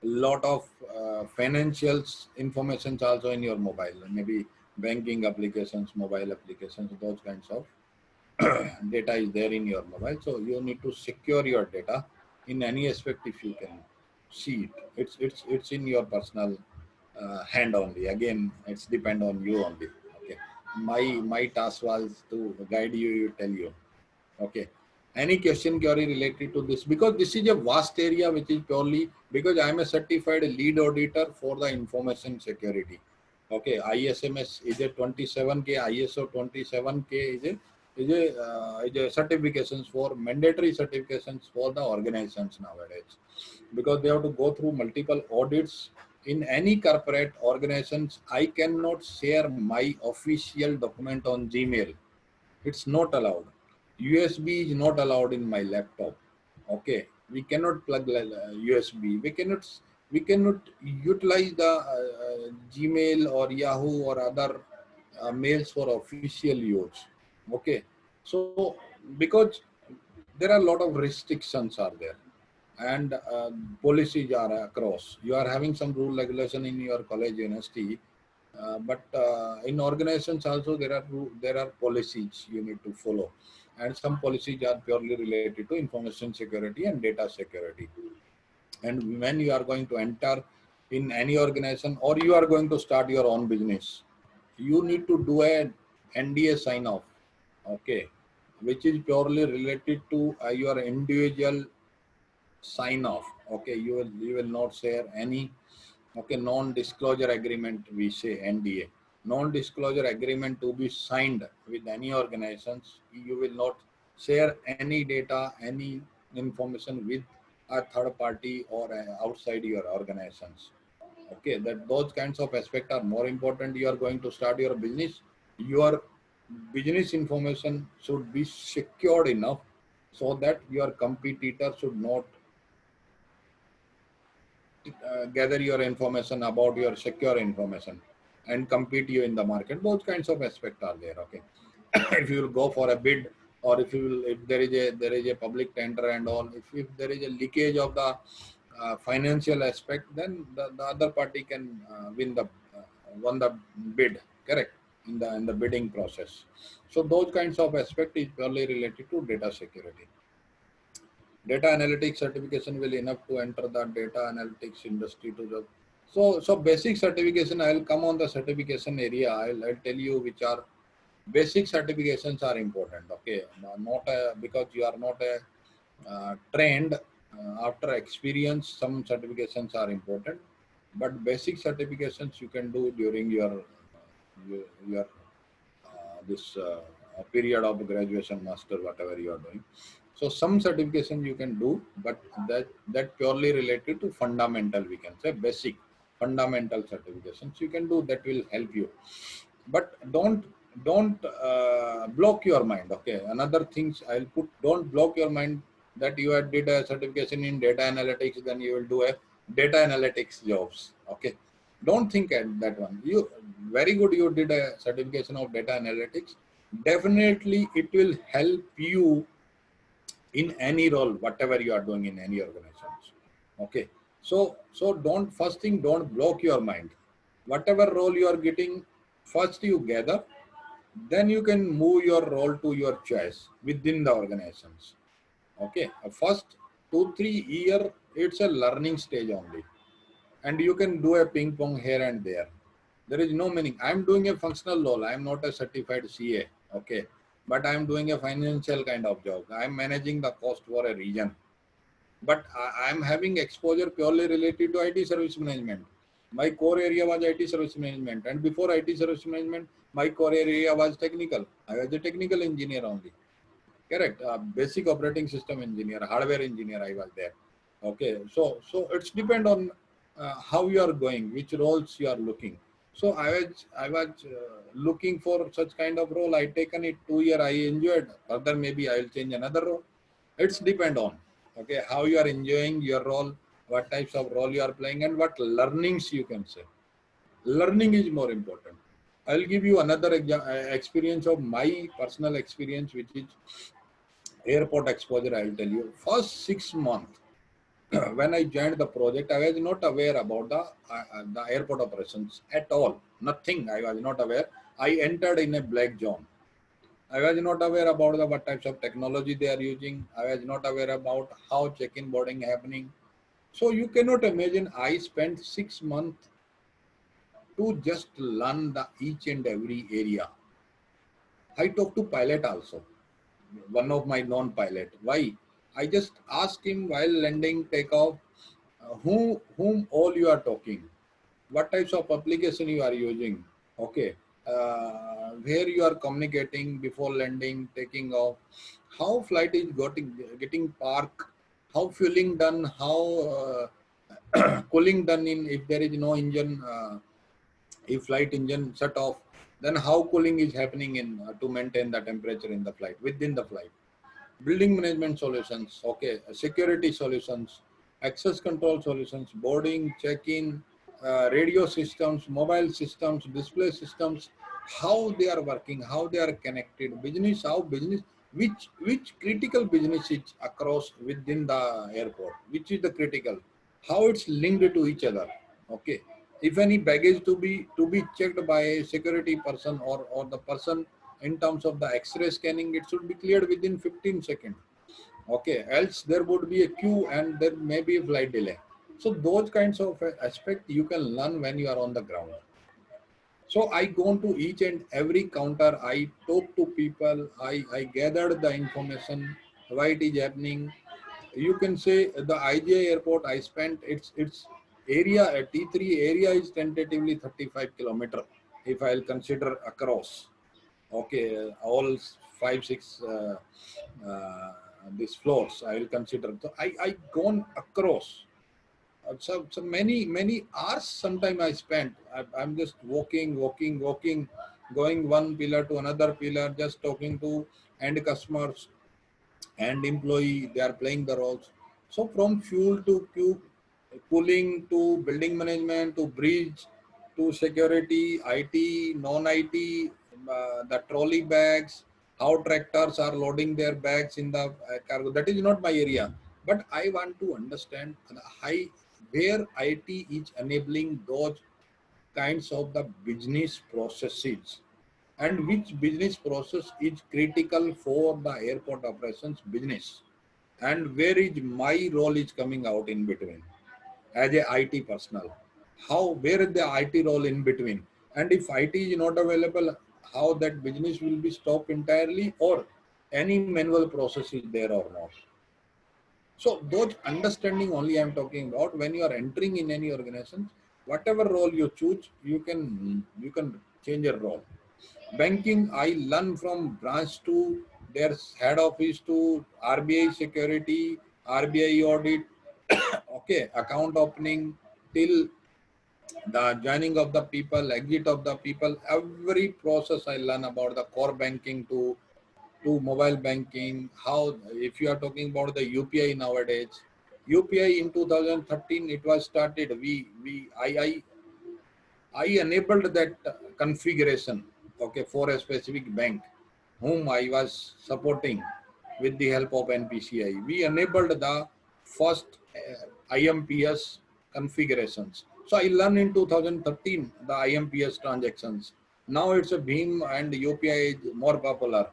Speaker 2: lot of financials informations also in your mobile, maybe banking applications, mobile applications, those kinds of data is there in your mobile. So you need to secure your data in any aspect. If you can see it, it's in your personal hand only. Again, it's depend on you only. Okay, my task was to guide you, tell you. Okay, Any question query related to this, because this is a vast area which is purely, because I am a certified lead auditor for the information security. Okay, ISMS is a 27K, ISO 27K is a certifications for mandatory certifications for the organizations nowadays, because they have to go through multiple audits. In any corporate organizations, I cannot share my official document on Gmail. It's not allowed. USB is not allowed in my laptop. Okay, we cannot plug USB. We cannot utilize the Gmail or Yahoo or other mails for official use. Okay, so because there are a lot of restrictions are there, and policies are across. You are having some rule regulation in your college university, but in organizations also there are policies you need to follow, and some policies are purely related to information security and data security. And when you are going to enter in any organization, or you are going to start your own business, you need to do a NDA sign off, okay, which is purely related to your individual sign off. Okay, you will not share any. Okay, non-disclosure agreement, we say NDA. Non-disclosure agreement to be signed with any organizations. You will not share any data, any information with a third party or outside your organizations. Okay, that those kinds of aspects are more important. You are going to start your business. Your business information should be secured enough so that your competitor should not gather your information about your secure information and compete you in the market. Those kinds of aspects are there. Okay, if you will go for a bid, or if there is a public tender and all, if there is a leakage of the financial aspect, then the other party can won the bid, correct, in the bidding process. So those kinds of aspect is purely related to data security. Data analytics certification will enough to enter the data analytics industry to the. So basic certification, I will come on the certification area. I'll tell you which are basic certifications are important. Okay, not because you are not a trained, after experience, some certifications are important, but basic certifications you can do during your this period of graduation, master, whatever you are doing. So some certification you can do, but that purely related to fundamental, we can say basic fundamental certifications you can do, that will help you. But don't block your mind. Okay, another things I'll put, don't block your mind that you had did a certification in data analytics, then you will do a data analytics jobs. Okay, don't think at that one. You very good, you did a certification of data analytics, definitely it will help you in any role, whatever you are doing in any organizations. Okay, so don't, first thing, don't block your mind. Whatever role you are getting, first you gather, then you can move your role to your choice within the organizations. Okay, first 2-3 year, it's a learning stage only, and you can do a ping pong here and there. There is no meaning. I'm doing a functional role. I'm not a certified CA. Okay, but I'm doing a financial kind of job. I'm managing the cost for a region, but I'm having exposure purely related to IT service management. My core area was IT service management, and before IT service management, my core area was technical. I was a technical engineer only. Correct. Basic operating system engineer, hardware engineer, I was there. Okay, so it's depend on how you are going, which roles you are looking. So I was looking for such kind of role. I taken it 2 year. I enjoyed. Further, maybe I will change another role. It's depend on, okay, how you are enjoying your role, what types of role you are playing, and what learnings you can say. Learning is more important. I'll give you another experience of my personal experience, which is airport exposure. I will tell you, first 6 months when I joined the project, I was not aware about the airport operations at all. Nothing. I was not aware. I entered in a black zone. I was not aware about what types of technology they are using. I was not aware about how check-in boarding happening. So you cannot imagine. I spent 6 months to just learn the each and every area. I talked to pilot also. one of my non-pilot. Why? I just asked him while landing takeoff, whom all you are talking, what types of application you are using, okay, where you are communicating before landing, taking off, how flight is getting parked, how fueling done, how cooling done in if there is no engine, if flight engine shut off, then how cooling is happening in to maintain the temperature in the flight, within the flight. Building management solutions, okay, security solutions, access control solutions, boarding, check-in, radio systems, mobile systems, display systems, how they are working, how they are connected, business, how business, which critical business is across within the airport, which is the critical, how it's linked to each other, okay. If any baggage to be checked by a security person or the person in terms of the X-ray scanning, it should be cleared within 15 seconds. Okay, else there would be a queue and there may be a flight delay. So those kinds of aspect you can learn when you are on the ground. So I go to each and every counter, I talk to people, I gathered the information, why it is happening. You can say the IGI airport, I spent its area, T3 area is tentatively 35 kilometer if I'll consider across. Okay, all five, six these floors I will consider. So I gone across. So many hours sometime I spent. I'm just walking, going one pillar to another pillar, just talking to end customers and employee. They are playing the roles. So from fuel to cooling to building management to bridge to security, IT, non-IT, the trolley bags, how tractors are loading their bags in the cargo. That is not my area, but I want to understand the high where IT is enabling those kinds of the business processes and which business process is critical for the airport operations business and where is my role is coming out in between as a IT personnel. How, where is the IT role in between? And if IT is not available, how that business will be stopped entirely or any manual process is there or not. So those understanding only I am talking about when you are entering in any organization, whatever role you choose, you can change your role. Banking, I learn from branch to their head office to RBI security, RBI audit, okay, account opening till the joining of the people, exit of the people, every process I learn about the core banking to mobile banking. How, if you are talking about the UPI nowadays, UPI in 2013 it was started. I enabled that configuration, okay, for a specific bank whom I was supporting with the help of NPCI. We enabled the first IMPS configurations. So I learned in 2013 the IMPS transactions. Now it's a Beam and UPI is more popular.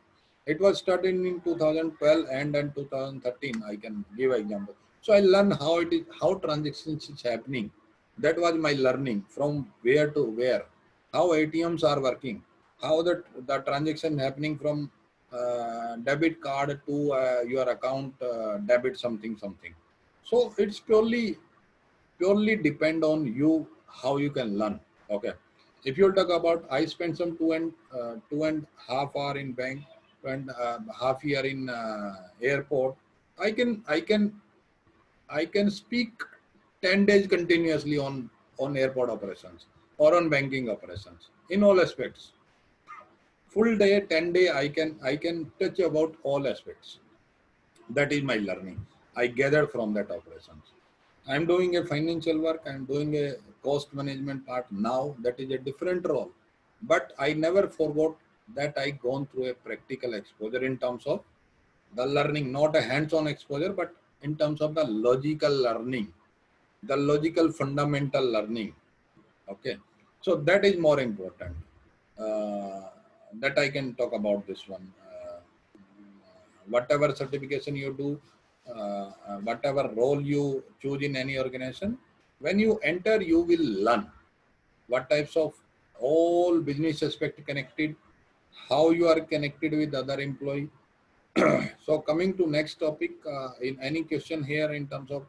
Speaker 2: It was started in 2012 and in 2013. I can give example. So I learned how it is, how transactions is happening. That was my learning from where to where, how ATMs are working, how the transaction happening from debit card to your account debit something something. So it's purely depend on you how you can learn. Okay, if you'll talk about, I spent some two and half hour in bank and half year in airport. I can speak 10 days continuously on airport operations or on banking operations in all aspects. Full day, 10 day, I can touch about all aspects. That is my learning. I gathered from that operations. I'm doing a financial work. I'm doing a cost management part now. That is a different role. But I never forgot that I gone through a practical exposure in terms of the learning, not a hands-on exposure, but in terms of the logical learning, the logical fundamental learning. Okay, so that is more important. Uh, that I can talk about this one. Whatever certification you do, whatever role you choose in any organization, when you enter, you will learn what types of all business aspect connected, how you are connected with other employee, So coming to next topic, in any question here in terms of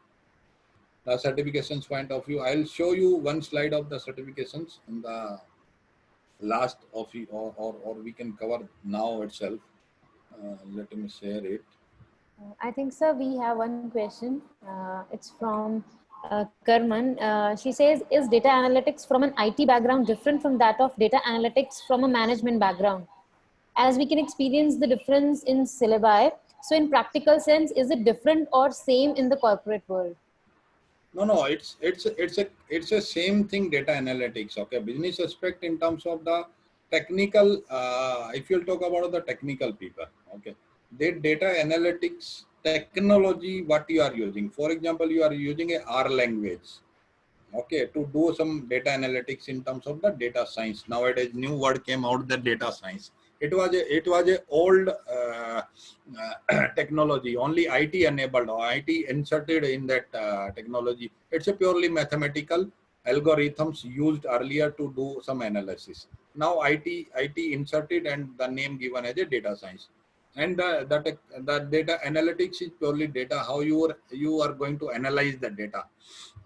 Speaker 2: the certifications point of view, I'll show you one slide of the certifications in the last of you, or we can cover now itself. Let me share it.
Speaker 3: I think, sir, we have one question. It's from Karman. She says, is data analytics from an IT background different from that of data analytics from a management background? As we can experience the difference in syllabi, so in practical sense, is it different or same in the corporate world?
Speaker 2: No, it's a same thing. Data analytics, okay. Business aspect in terms of the technical. If you'll talk about the technical people, okay. The data analytics technology, what you are using. For example, you are using a R language, okay, to do some data analytics in terms of the data science. Nowadays, new word came out, the data science. It was a old technology, only IT enabled or IT inserted in that technology. It's a purely mathematical algorithms used earlier to do some analysis. Now IT inserted and the name given as a data science. And the data analytics is purely data, how you are going to analyze the data,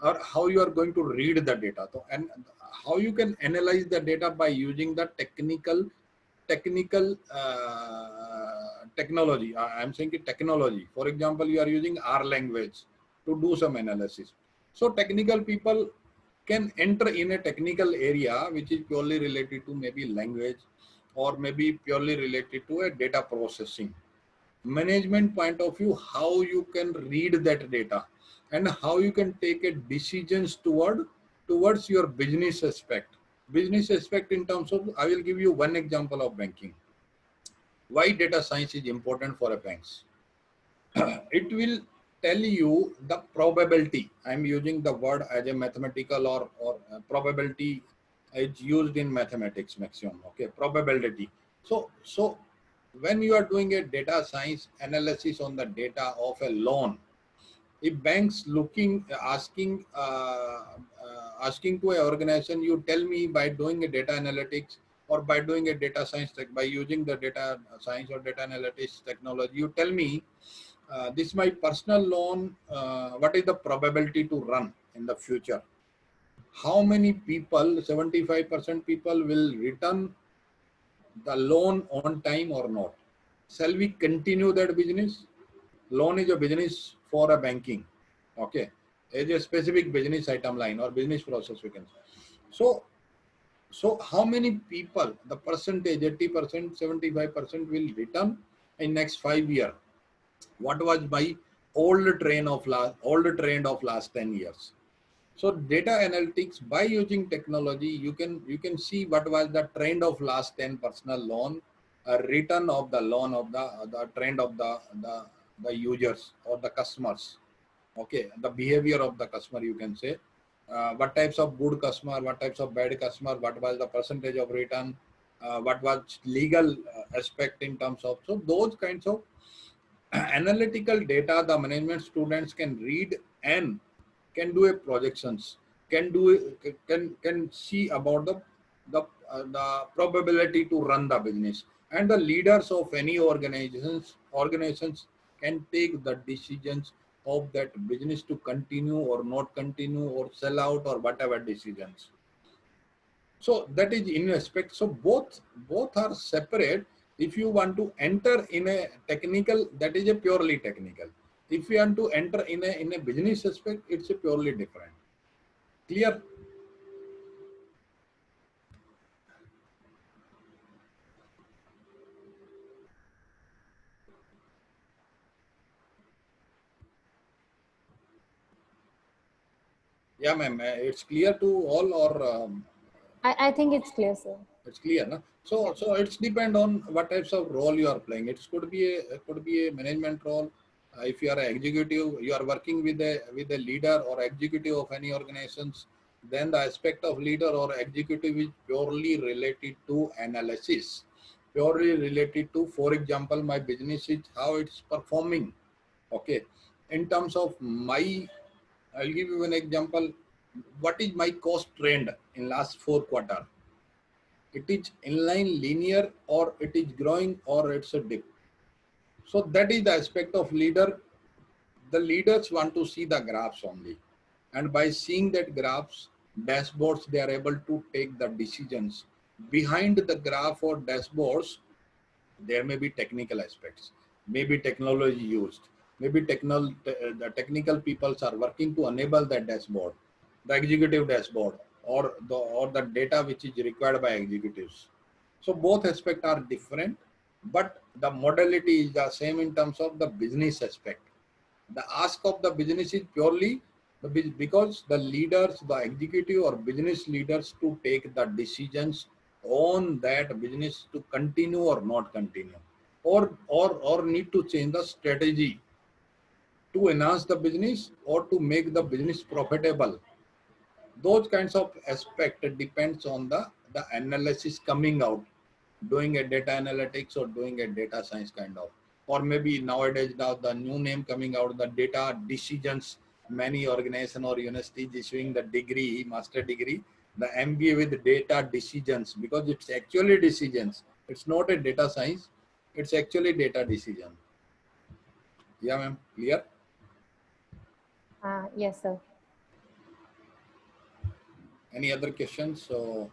Speaker 2: or how you are going to read the data. So, and how you can analyze the data by using the technical technology. I'm saying technology. For example, you are using R language to do some analysis. So technical people can enter in a technical area which is purely related to maybe language, or maybe purely related to a data processing. Management point of view, how you can read that data and how you can take a decisions towards your business aspect in terms of, I will give you one example of banking. Why data science is important for a banks? It will tell you the probability. I'm using the word as a mathematical, or probability is used in mathematics maximum, okay, probability. So when you are doing a data science analysis on the data of a loan, if banks asking to an organization, you tell me by doing a data analytics or by doing a data science by using the data science or data analytics technology, you tell me this is my personal loan, what is the probability to run in the future? How many people, 75% people will return the loan on time or not? Shall we continue that business? Loan is a business for a banking, okay, as a specific business item line or business process we can say. So how many people, the percentage, 80%, 75% will return in next 5 years? What was my old trend of last 10 years? So data analytics, by using technology, you can see what was the trend of last 10 personal loan, return of the loan of the trend of the users or the customers. Okay, the behavior of the customer, you can say. What types of good customer, what types of bad customer, what was the percentage of return, what was legal aspect in terms of, so those kinds of analytical data the management students can read and can do a projections, can see about the probability to run the business, and the leaders of any organizations can take the decisions of that business to continue or not continue or sell out or whatever decisions. So that is in aspect. So both are separate. If you want to enter in a technical, that is a purely technical. If you want to enter in a business aspect, it's a purely different. Clear? Yeah, ma'am. It's clear to all, or
Speaker 3: I think it's clear, sir.
Speaker 2: it's clear, no? So it's depend on what types of role you are playing. It could be a management role. If you are an executive, you are working with a leader or executive of any organizations. Then the aspect of leader or executive is purely related to analysis, purely related to, for example, my business is how it's performing. Okay, in terms of my, I'll give you an example. What is my cost trend in last 4 quarters? It is inline linear, or it is growing, or it's a dip. So that is the aspect of leader. The leaders want to see the graphs only. And by seeing that graphs, dashboards, they are able to take the decisions. Behind the graph or dashboards, there may be technical aspects, maybe technology used, maybe the technical peoples are working to enable that dashboard, the executive dashboard, or the data which is required by executives. So both aspects are different, but the modality is the same in terms of the business aspect. The ask of the business is purely because the leaders, the executive or business leaders to take the decisions on that business to continue or not continue, or need to change the strategy to enhance the business or to make the business profitable. Those kinds of aspect depends on the analysis coming out, doing a data analytics or doing a data science kind of, or maybe nowadays now the new name coming out, the data decisions. Many organization or universities issuing the degree, master degree, the MBA with data decisions, because it's actually decisions. It's not a data science. It's actually data decision. Yeah, ma'am. Clear?
Speaker 3: Yes, sir.
Speaker 2: Any other questions? So,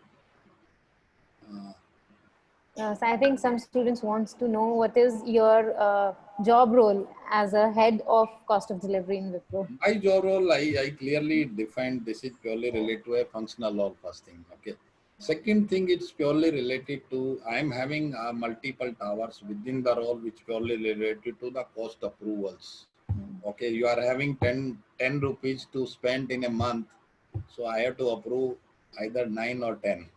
Speaker 3: So I think some students wants to know what is your job role as a head of cost of delivery in Wipro.
Speaker 2: my job role, I clearly defined this is purely related to a functional role, first thing. Okay. Second thing, it's purely related to, I'm having multiple towers within the role, which purely related to the cost approvals. Okay. You are having 10 rupees to spend in a month. So I have to approve either 9 or 10.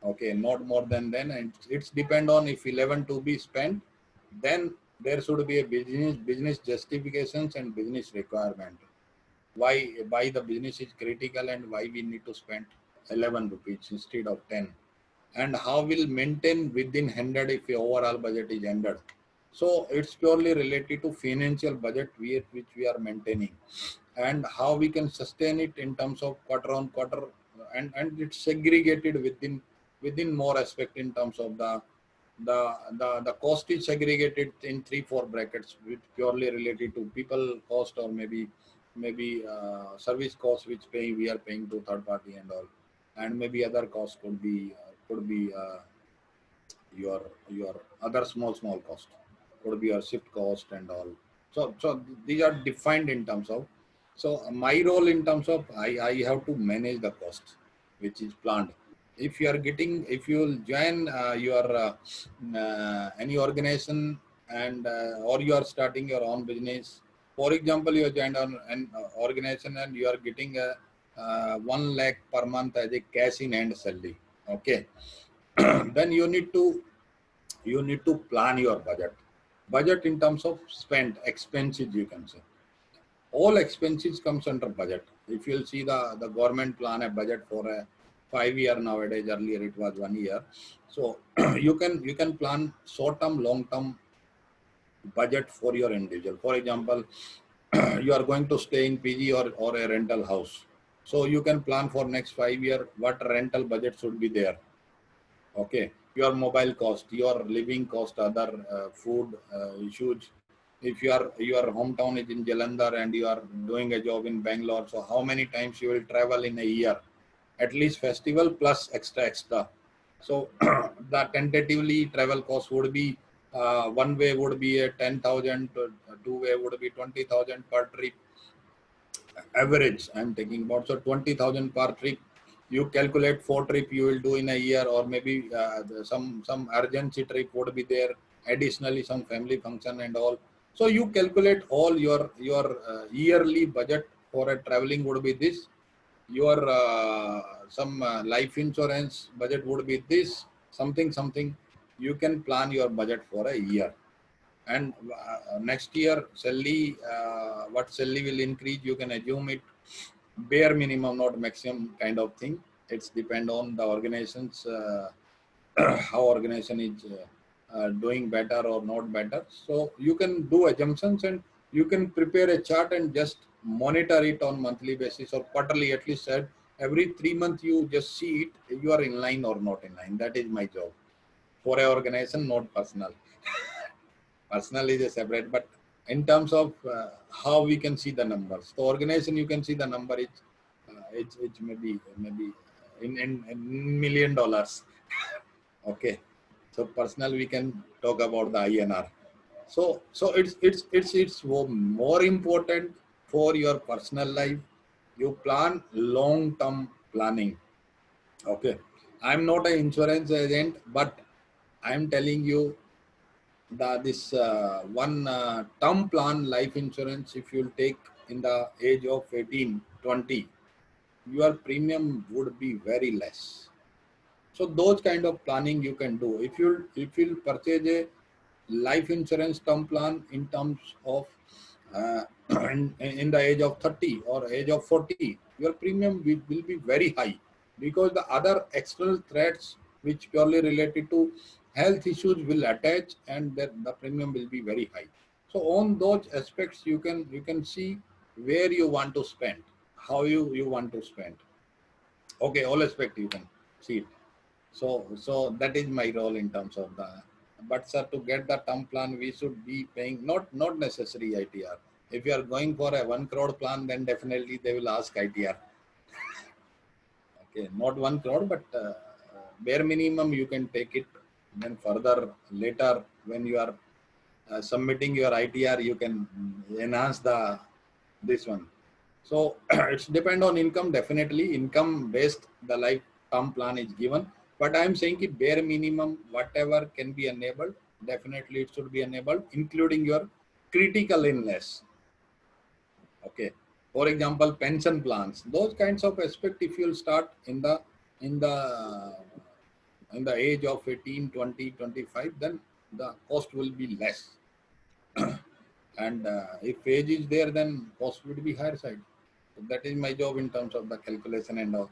Speaker 2: Okay. Not more than then. And it's depend on if 11 to be spent, then there should be a business justifications and business requirement. Why the business is critical and why we need to spend 11 rupees instead of 10, and how will maintain within 100 if the overall budget is 100. So it's purely related to financial budget which we are maintaining, and how we can sustain it in terms of quarter on quarter, and it's segregated within more aspect in terms of the cost is segregated in 3-4 brackets, which purely related to people cost, or maybe service cost which we are paying to third party and all, and maybe other costs could be your other small cost, could be your shift cost and all. So these are defined in terms of. So my role in terms of, I have to manage the cost which is planned. If you are getting, if you will join your any organization, and or you are starting your own business. For example, you are joined on an organization and you are getting a 1 lakh per month as a cash in hand salary. Okay. Then you need to plan your budget in terms of spend expenses, you can say. All expenses comes under budget. If you'll see the government plan a budget for a 5 year nowadays, earlier it was 1 year. So you can plan short term, long term budget for your individual. For example, you are going to stay in PG or a rental house. So you can plan for next 5 year what rental budget should be there. Okay, your mobile cost, your living cost, other food issues. If your hometown is in Jalandhar and you are doing a job in Bangalore, so how many times you will travel in a year? At least festival plus extra. So the tentatively travel cost would be one way would be a 10,000, two way would be 20,000 per trip. Average I'm taking about, so 20,000 per trip. You calculate 4 trip you will do in a year, or maybe some urgency trip would be there, additionally some family function and all. So you calculate all your yearly budget for a traveling would be this. Your some life insurance budget would be this, something. You can plan your budget for a year. And next year salary, what salary will increase, you can assume it bare minimum, not maximum kind of thing. It's depend on the organizations, how organization is doing better or not better. So you can do assumptions, and you can prepare a chart and just monitor it on monthly basis or quarterly, at least said every 3 months you just see it, you are in line or not in line. That is my job for a organization, not personal. Personal is a separate, but in terms of how we can see the numbers. The organization, you can see the number, it's maybe in $1 million. Okay. So personal, we can talk about the INR. So it's more important for your personal life. You plan long-term planning. Okay. I'm not an insurance agent, but I'm telling you that this one term plan life insurance, if you'll take in the age of 18, 20, your premium would be very less. So those kind of planning you can do. If you'll purchase a life insurance term plan in terms of uh, in the age of 30 or age of 40, your premium will be very high, because the other external threats which purely related to health issues will attach, and the premium will be very high. So on those aspects, you can see where you want to spend, how you want to spend. Okay, all aspect you can see it. So that is my role in terms of the. But sir, to get the term plan, we should be paying not necessary ITR. If you are going for a 1 crore plan, then definitely they will ask ITR. Okay, not 1 crore, but bare minimum you can take it. Then further later, when you are submitting your ITR, you can enhance this one. So it's depend on income. Definitely income based the life term plan is given, but I'm saying it bare minimum, whatever can be enabled, definitely it should be enabled, including your critical illness. Okay, for example, pension plans, those kinds of aspect, if you'll start in the in the age of 18, 20, 25, then the cost will be less. And if age is there, then cost would be higher side. So that is my job in terms of the calculation and all.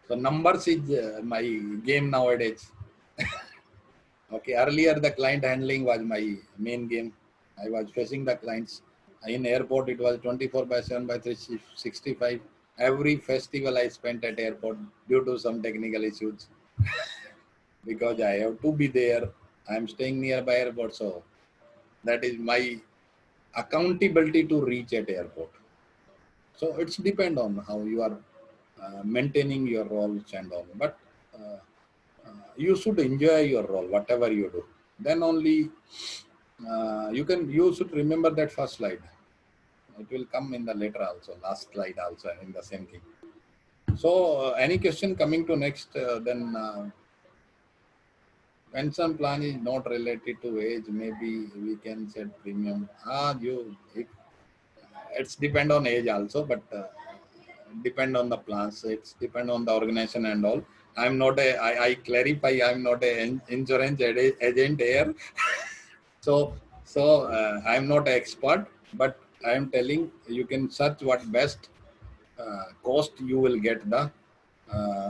Speaker 2: So numbers is my game nowadays. Okay, earlier the client handling was my main game. I was facing the clients. In airport, it was 24 by 7 by 365. Every festival I spent at airport due to some technical issues. Because I have to be there. I'm staying nearby airport, so that is my accountability to reach at airport. So it's depend on how you are maintaining your roles and all. But you should enjoy your role, whatever you do. Then only you should remember that first slide. It will come in the later also, last slide also in the same thing. So any question coming to next, then pension plan is not related to age. Maybe we can set premium. It's depend on age also, but depend on the plans. It's depend on the organization and all. I'm not I clarify, I'm not an insurance agent here. So I'm not an expert, but I'm telling you can search what best cost you will get the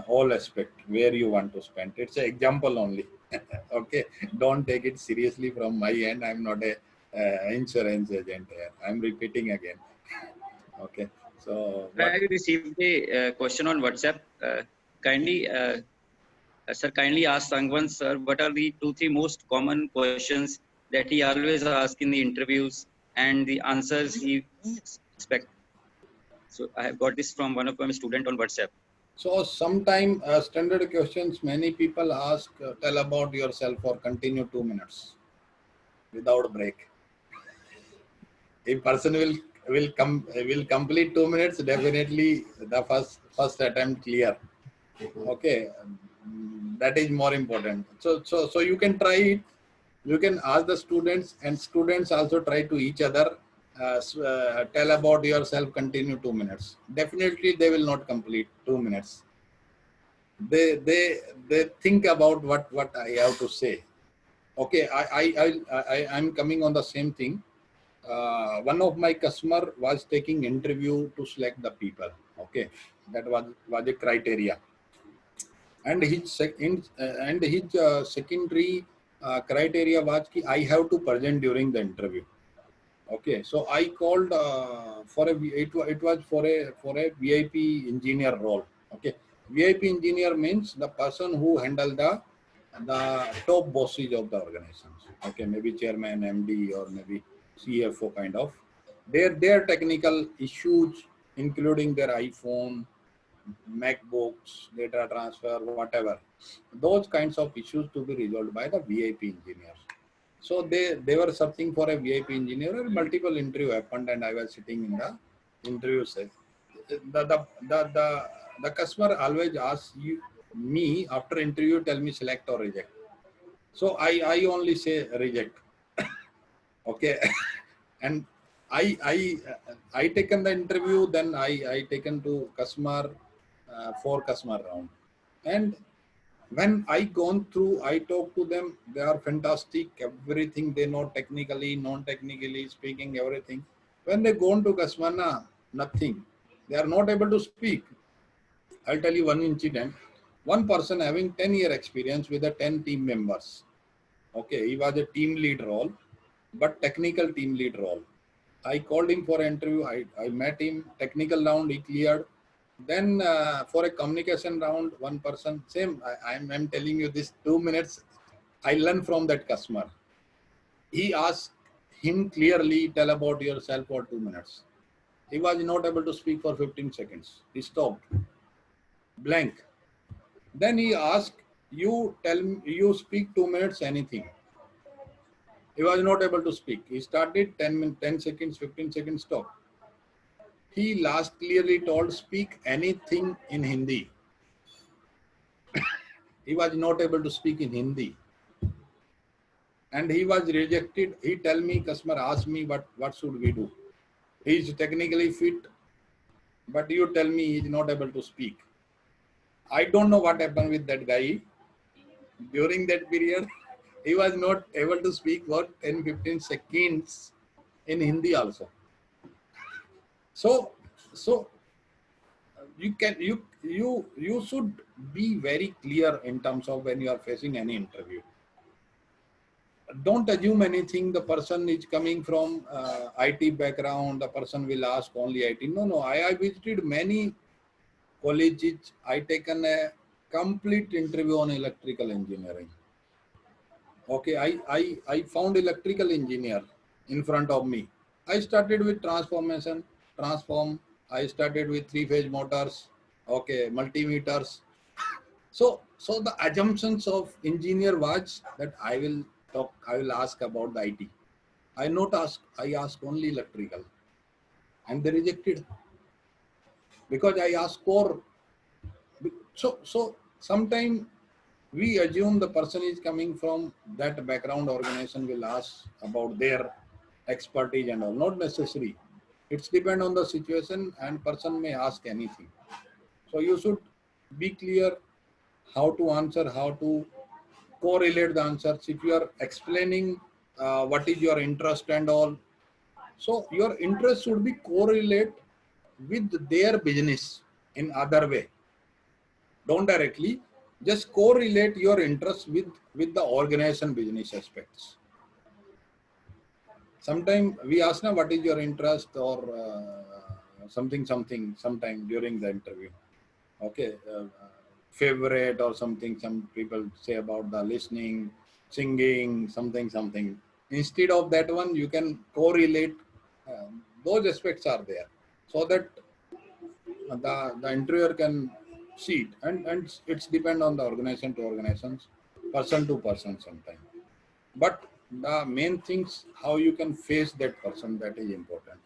Speaker 2: all aspect where you want to spend. It's an example only. Okay, don't take it seriously from my end. I'm not a insurance agent here. I'm repeating again. Okay, so
Speaker 1: I received a question on WhatsApp. Sir, kindly ask Sangwan sir, what are the 2-3 most common questions that he always asks in the interviews and the answers he expects? So I have got this from one of my student on WhatsApp.
Speaker 2: So sometime standard questions, many people ask, tell about yourself or continue 2 minutes without break. If person will complete 2 minutes, definitely the first attempt clear. Okay, that is more important. So you can try it. You can ask the students, and students also try to each other. Tell about yourself, continue 2 minutes. Definitely they will not complete 2 minutes. They think about what I have to say. Okay, I'm coming on the same thing. One of my customer was taking interview to select the people. Okay, that was a criteria, and his secondary criteria was ki I have to present during the interview. Okay, so I called it was for a VIP engineer role. Okay, VIP engineer means the person who handle the top bosses of the organizations. Okay, maybe chairman, MD, or maybe CFO kind of. Their technical issues, including their iPhone, MacBooks, data transfer, whatever, those kinds of issues to be resolved by the VIP engineers. So they were searching for a VIP engineer, and multiple interview happened, and I was sitting in the interview set. The customer always asks me after interview, tell me select or reject. So I only say reject. Okay. And I taken the interview, then I taken to customer for customer round. And when I gone through, I talk to them, they are fantastic, everything they know technically, non-technically speaking, everything. When they go to customer, nothing. They are not able to speak. I'll tell you one incident. One person having 10-year experience with the 10 team members. Okay, he was a team lead role, but technical team lead role. I called him for an interview. I met him, technical round, he cleared. Then for a communication round, one person, same, I'm telling you this 2 minutes, I learned from that customer. He asked him clearly, tell about yourself for 2 minutes. He was not able to speak for 15 seconds. He stopped, blank. Then he asked, you tell me, you speak 2 minutes, anything. He was not able to speak. He started 10 seconds, 15 seconds, stop. He last clearly told, speak anything in Hindi. He was not able to speak in Hindi. And he was rejected. He tell me, customer asked me, what should we do? He is technically fit, but you tell me he is not able to speak. I don't know what happened with that guy. During that period, he was not able to speak for 10-15 seconds in Hindi also. So you should be very clear in terms of when you are facing any interview. Don't assume anything. The person is coming from IT background. The person will ask only IT. No. I visited many colleges. I taken a complete interview on electrical engineering. Okay, I found electrical engineer in front of me. I started with transform. I started with three-phase motors, okay, multimeters. So the assumptions of engineer was that I will ask about the IT. I ask only electrical, and they rejected because I asked core. So sometimes we assume the person is coming from that background, organization will ask about their expertise and all. Not necessary. It's depend on the situation, and person may ask anything. So you should be clear how to answer, how to correlate the answers. If you are explaining what is your interest and all, so your interest should be correlate with their business in other way. Don't directly, just correlate your interest with the organization business aspects. Sometimes we ask now, what is your interest, or something sometime during the interview. Okay, favorite or something. Some people say about the listening, singing, something. Instead of that one, you can correlate. Those aspects are there, so that the interviewer can see it, and it's depend on the organization to organizations, person to person sometimes. But the main things, how you can face that person, that is important.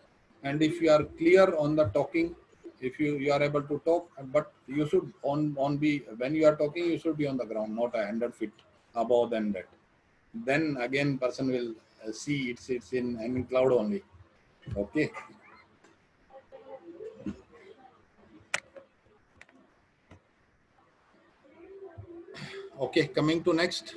Speaker 2: And if you are clear on the talking, if you are able to talk, but you should on be, when you are talking, you should be on the ground, not 100 feet above than that. Then again, person will see it's in cloud only. Okay. Okay, coming to next.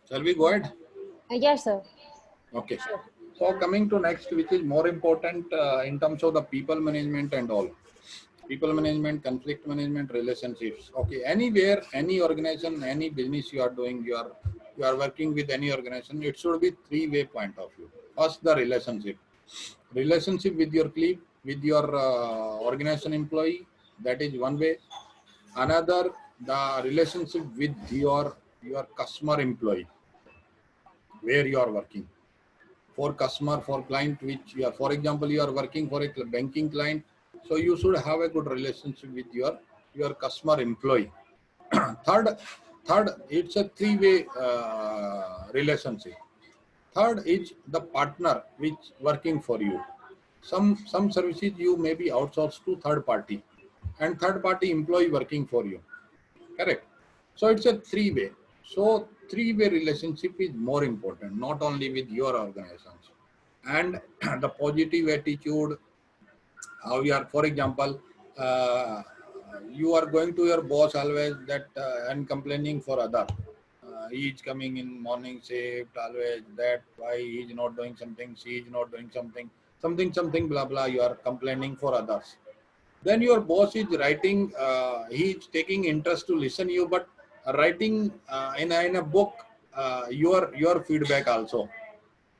Speaker 2: Shall we go ahead?
Speaker 3: Yes, sir.
Speaker 2: Okay. So coming to next, which is more important in terms of the people management and all. People management, conflict management, relationships. Okay, anywhere, any organization, any business you are doing, you are working with any organization, it should be three-way point of view. First, the relationship. Relationship with your colleague, with your organization employee, that is one way. Another, the relationship with your customer employee, where you are working. For customer, for client, which you are, for example, you are working for a banking client, so you should have a good relationship with your customer employee. third third, it's a three-way relationship. Third is the partner which working for you. Some services you may be outsourced to third party, and third party employee working for you. Correct. So it's a three-way. So three-way relationship is more important, not only with your organizations. And the positive attitude, how you are, for example, uh, you are going to your boss always that and complaining for other. He is coming in morning shift always, that why he is not doing something, she is not doing something, blah blah. You are complaining for others. Then your boss is writing, he is taking interest to listen you, but writing in a book your feedback also,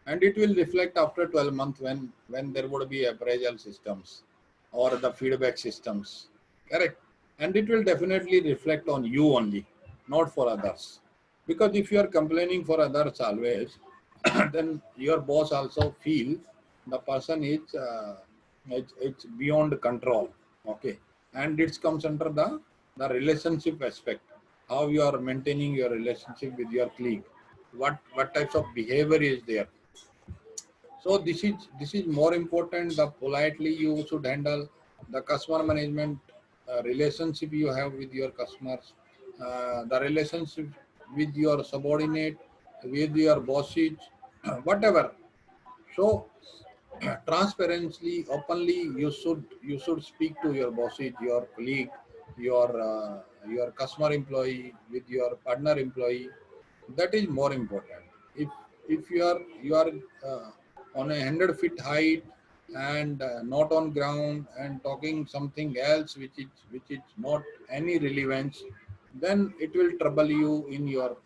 Speaker 2: and it will reflect after 12 months when there would be appraisal systems or the feedback systems. Correct. And it will definitely reflect on you only, not for others, because if you are complaining for others always, then your boss also feel the person is it's beyond control. Okay. And it comes under the relationship aspect, how you are maintaining your relationship with your colleague, what types of behavior is there. So this is more important. The politely you should handle the customer management, relationship you have with your customers, the relationship with your subordinate, with your bosses, whatever. So transparently, openly, you should speak to your bosses, your colleague, your customer employee, with your partner employee. That is more important. If you are uh, on a 100 feet height and not on ground and talking something else which is not any relevance, then it will trouble you in your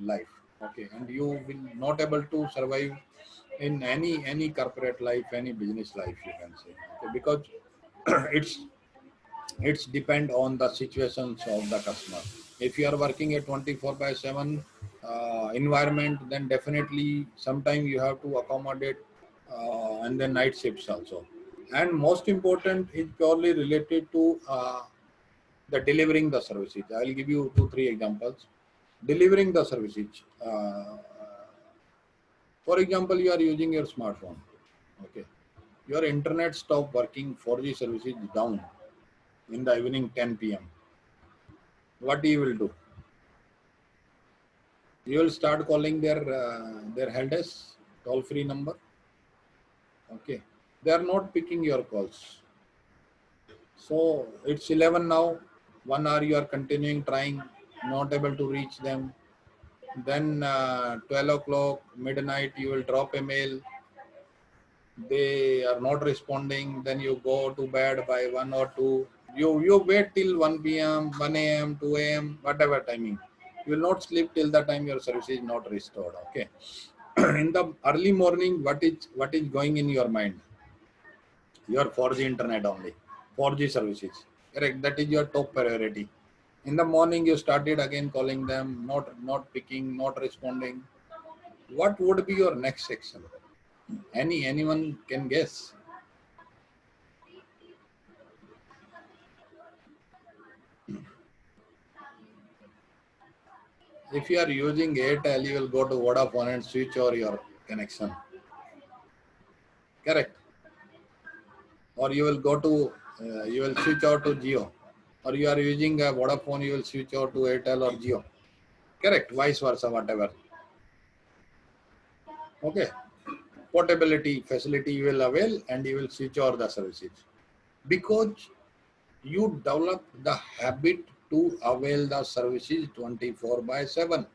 Speaker 2: life. Okay, and you will not able to survive in any corporate life, any business life, you can say. Okay, because it's it's depend on the situations of the customer. If you are working a 24/7 environment, then definitely sometime you have to accommodate and then night shifts also. And most important is purely related to the delivering the services. I will give you 2 3 examples. Delivering the services. For example, you are using your smartphone. Okay, your internet stop working, 4G services down in the evening 10 p.m. What you will do? You will start calling their help desk toll free number. Okay, they are not picking your calls. So it's 11 now. 1 hour you are continuing trying, not able to reach them. Then 12 o'clock midnight you will drop a mail. They are not responding. Then you go to bed by 1 or 2. You wait till 1 p.m., 1 a.m., 2 a.m., whatever timing. You will not sleep till the time your service is not restored. Okay. In the early morning, what is going in your mind? Your 4G internet only, 4G services. Correct. That is your top priority. In the morning, you started again calling them, not picking, not responding. What would be your next action? Anyone can guess. If you are using Airtel, you will go to Vodafone and switch over your connection. Correct. Or you will go to, you will switch out to Jio. Or you are using a Vodafone, you will switch out to Airtel or Jio. Correct. Vice versa, whatever. Okay. Portability facility you will avail and you will switch over the services. Because you develop the habit to avail the services 24/7.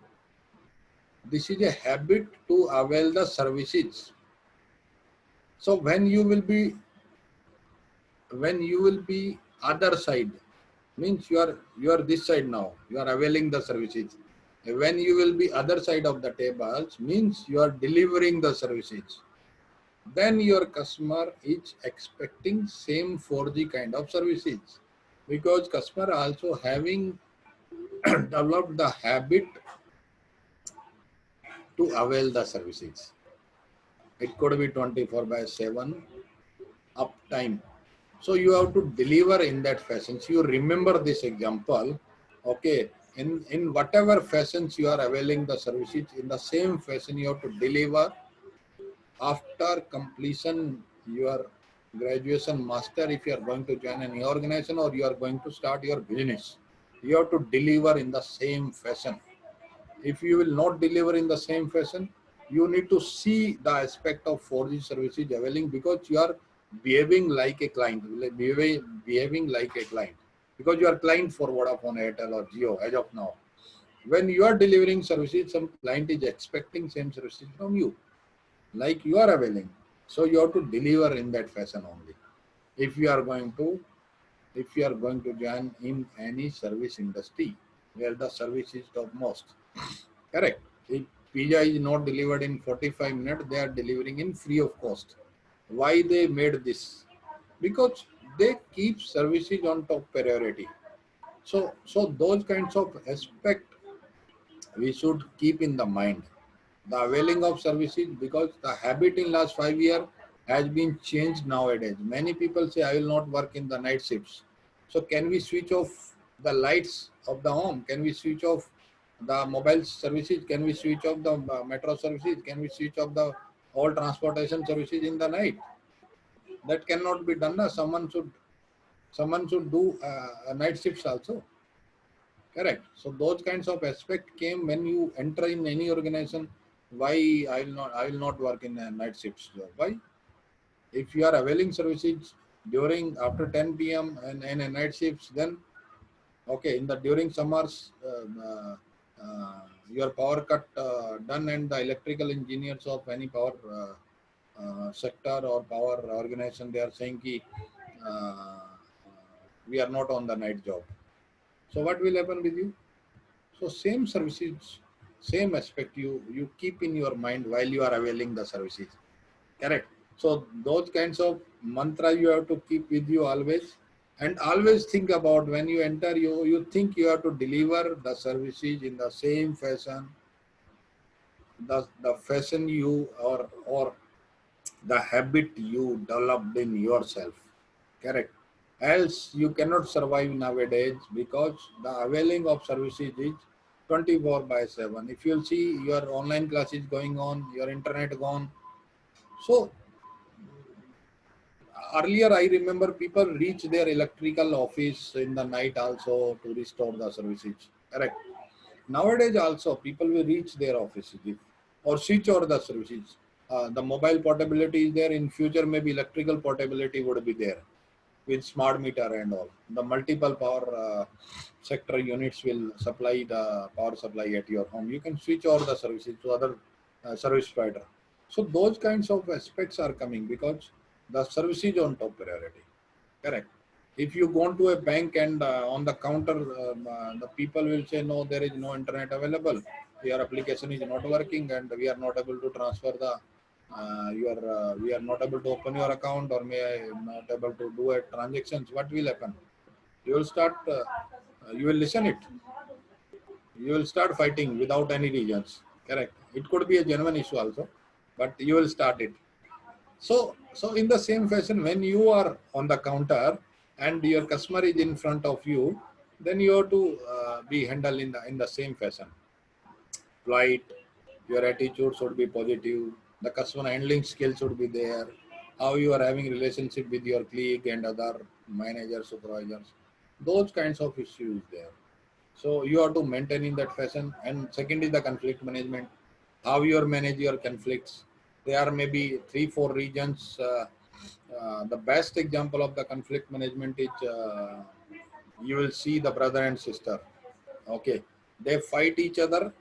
Speaker 2: This is a habit to avail the services. So when you will be other side, means you are this side now, you are availing the services. When you will be other side of the tables, means you are delivering the services. then your customer is expecting same 4G kind of services, because customer also having developed the habit to avail the services. It could be 24/7 uptime. So you have to deliver in that fashion. So you remember this example, okay? In whatever fashions you are availing the services, in the same fashion you have to deliver after completion your graduation master. If you are going to join any organization or you are going to start your business, you have to deliver in the same fashion. If you will not deliver in the same fashion, you need to see the aspect of 4G services availing, because you are behaving like a client, behaving like a client, because you are client for Vodafone, Airtel or Jio as of now. When you are delivering services, some client is expecting same services from you, like you are availing. So you have to deliver in that fashion only. If you are going to, if you are going to join in any service industry where the service is topmost, correct. If pizza is not delivered in 45 minutes, they are delivering in free of cost. Why they made this? Because they keep services on top priority. So those kinds of aspect we should keep in the mind. The availing of services, because the habit in last 5 years has been changed nowadays. Many people say, I will not work in the night shifts. So can we switch off the lights of the home? Can we switch off the mobile services? Can we switch off the metro services? Can we switch off the all transportation services in the night? That cannot be done. Someone should do night shifts also. Correct. So those kinds of aspect came when you enter in any organization. Why I will not work in a night shifts job? Why? If you are availing services during after 10 p.m. and a night shifts, then okay, in the during summers, your power cut done, and the electrical engineers of any power sector or power organization, they are saying ki, uh, we are not on the night job. So what will happen with you? So same services, same aspect you keep in your mind while you are availing the services. Correct. So those kinds of mantra you have to keep with you always, and always think about when you enter, you think you have to deliver the services in the same fashion, the fashion you or the habit you developed in yourself. Correct. Else you cannot survive nowadays, because the availing of services is 24/7. If you'll see your online classes going on, your internet gone. So earlier I remember people reach their electrical office in the night also to restore the services. Correct. Nowadays also people will reach their offices or switch over the services. The mobile portability is there. In future, maybe electrical portability would be there with smart meter and all. The multiple power sector units will supply the power supply at your home. You can switch over the services to other service provider. So those kinds of aspects are coming, because the service is on top priority. Correct. If you go to a bank and on the counter, the people will say, no, there is no internet available. Your application is not working, and we are not able to transfer the we are not able to open your account, or may I not able to do a transactions. What will happen? You will start. You will listen it. You will start fighting without any reasons. Correct. It could be a genuine issue also, but you will start it. So in the same fashion, when you are on the counter and your customer is in front of you, then you have to be handled in the same fashion. Polite, your attitude should be positive. The customer handling skills should be there. How you are having relationship with your colleague and other managers, supervisors. Those kinds of issues there. So you have to maintain in that fashion. And second is the conflict management. How you manage your conflicts. There are maybe 3-4 regions. The best example of the conflict management is you will see the brother and sister. Okay, they fight each other.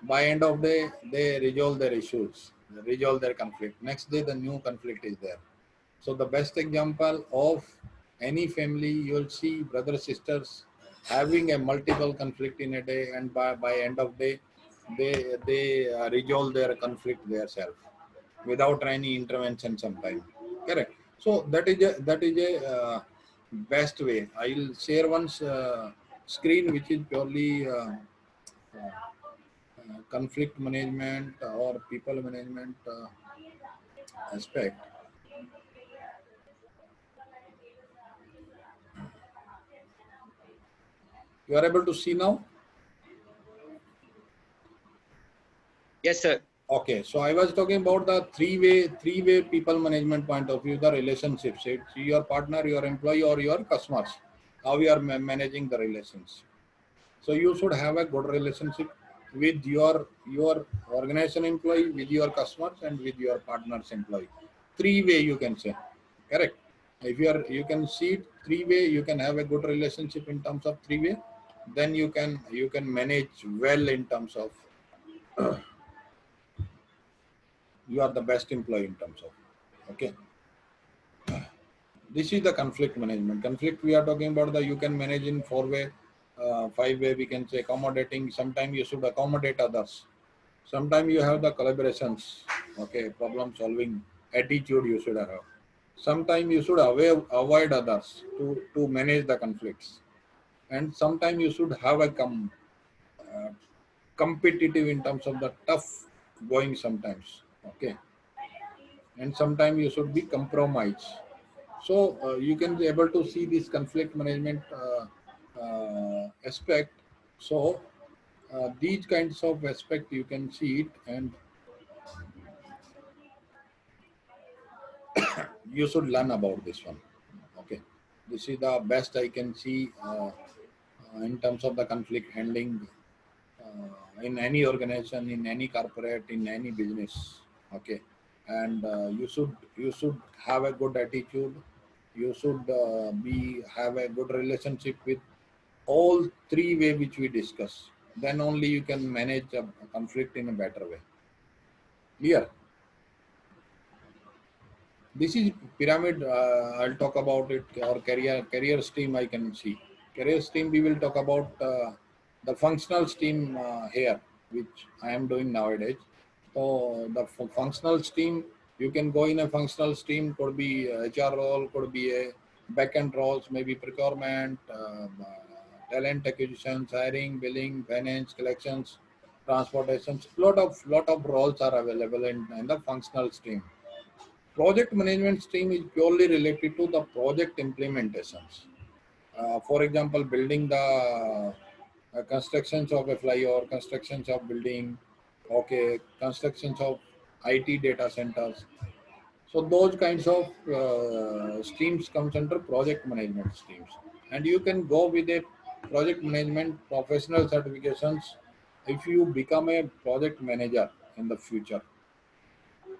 Speaker 2: By end of day, they resolve their issues, they resolve their conflict. Next day, the new conflict is there. So the best example of any family, you will see brothers sisters having a multiple conflict in a day, and by end of day, they resolve their conflict themselves. without any intervention sometime. Correct. So that is a best way. I'll share one screen which is purely conflict management or people management aspect. You are able to see now?
Speaker 1: Yes, sir.
Speaker 2: Okay, so I was talking about the three-way people management point of view, the relationships. It's your partner, your employee, or your customers. How you are managing the relations. So you should have a good relationship with your organization employee, with your customers, and with your partners employee. Three-way you can say, correct? If you can see it three-way, you can have a good relationship in terms of three-way. Then you can manage well in terms of you are the best employee in terms of. Okay, this is the conflict management. Conflict we are talking about the you can manage in four-way, five-way. We can say accommodating. Sometimes you should accommodate others. Sometimes you have the collaborations. Okay, problem solving attitude you should have. Sometimes you should avoid others to manage the conflicts. And sometimes you should have a competitive in terms of the tough going sometimes. Okay, and sometimes you should be compromised. So you can be able to see this conflict management aspect. So these kinds of aspect you can see it, and you should learn about this one. Okay, this is the best I can see in terms of the conflict handling in any organization, in any corporate, in any business. Okay, and you should have a good attitude. You should be have a good relationship with all three way which we discuss. Then only you can manage a conflict in a better way. Clear? This is pyramid. I'll talk about it. Or career stream. I can see career stream. We will talk about the functional stream here, which I am doing nowadays. So the functional stream, you can go in a functional stream. Could be HR role, could be a backend roles, maybe procurement, talent acquisitions, hiring, billing, finance, collections, transportations. Lot of roles are available in the functional stream. Project management stream is purely related to the project implementations. For example, building the constructions of a flyover, constructions of building, okay, constructions of IT data centers. So those kinds of streams comes under project management streams. And you can go with a project management professional certifications if you become a project manager in the future.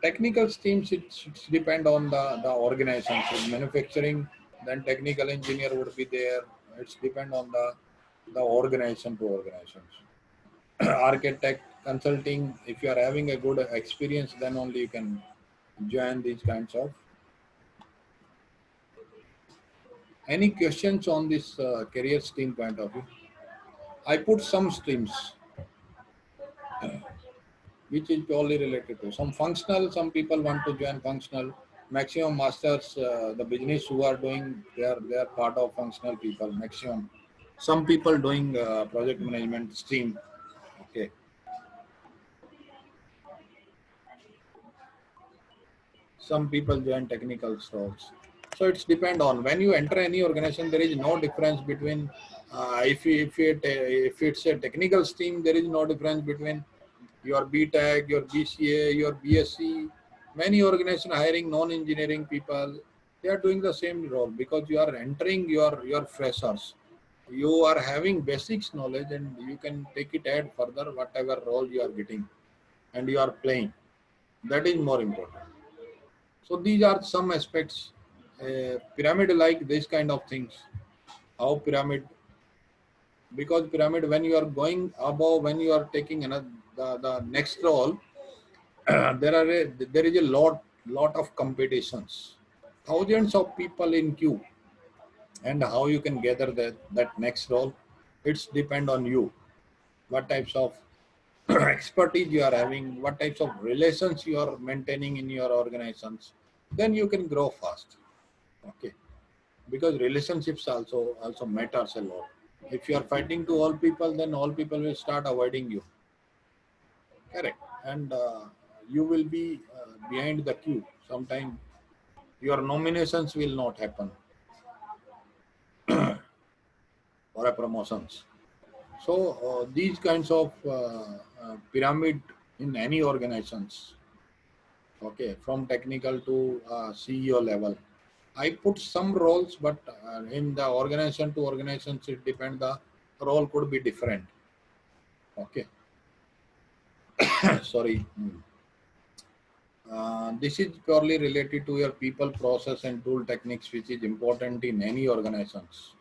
Speaker 2: Technical streams, it's depend on the organization. So manufacturing, then technical engineer would be there. It's depend on the organization to organizations. Architect, consulting, if you are having a good experience, then only you can join these kinds of. Any questions on this career stream point of view? I put some streams which is purely related to some functional. Some people want to join functional. Maximum masters, the business who are doing, they are part of functional people. Maximum. Some people doing project management stream. Okay. Some people join technical roles. So it's depend on when you enter any organization. There is no difference between if it's a technical stream. There is no difference between your BTech, your BCA, your BSc. Many organizations hiring non-engineering people. They are doing the same role because you are entering your freshers. You are having basics knowledge and you can take it ahead further whatever role you are getting and you are playing. That is more important. So these are some aspects. Pyramid like this kind of things. How pyramid? Because pyramid, when you are going above, when you are taking another the next role, there is a lot of competitions, thousands of people in queue, and how you can gather that next role, it's depend on you. What types of expertise you are having, what types of relations you are maintaining in your organizations, then you can grow fast. Okay, because relationships also matters a lot. If you are fighting to all people, then all people will start avoiding you. Correct, and you will be behind the queue. Sometimes your nominations will not happen for a promotions. So these kinds of pyramid in any organizations, okay, from technical to CEO level. I put some roles, but in the organization to organizations, it depends. The role could be different. Okay, sorry. This is purely related to your people, process, and tool techniques, which is important in any organizations.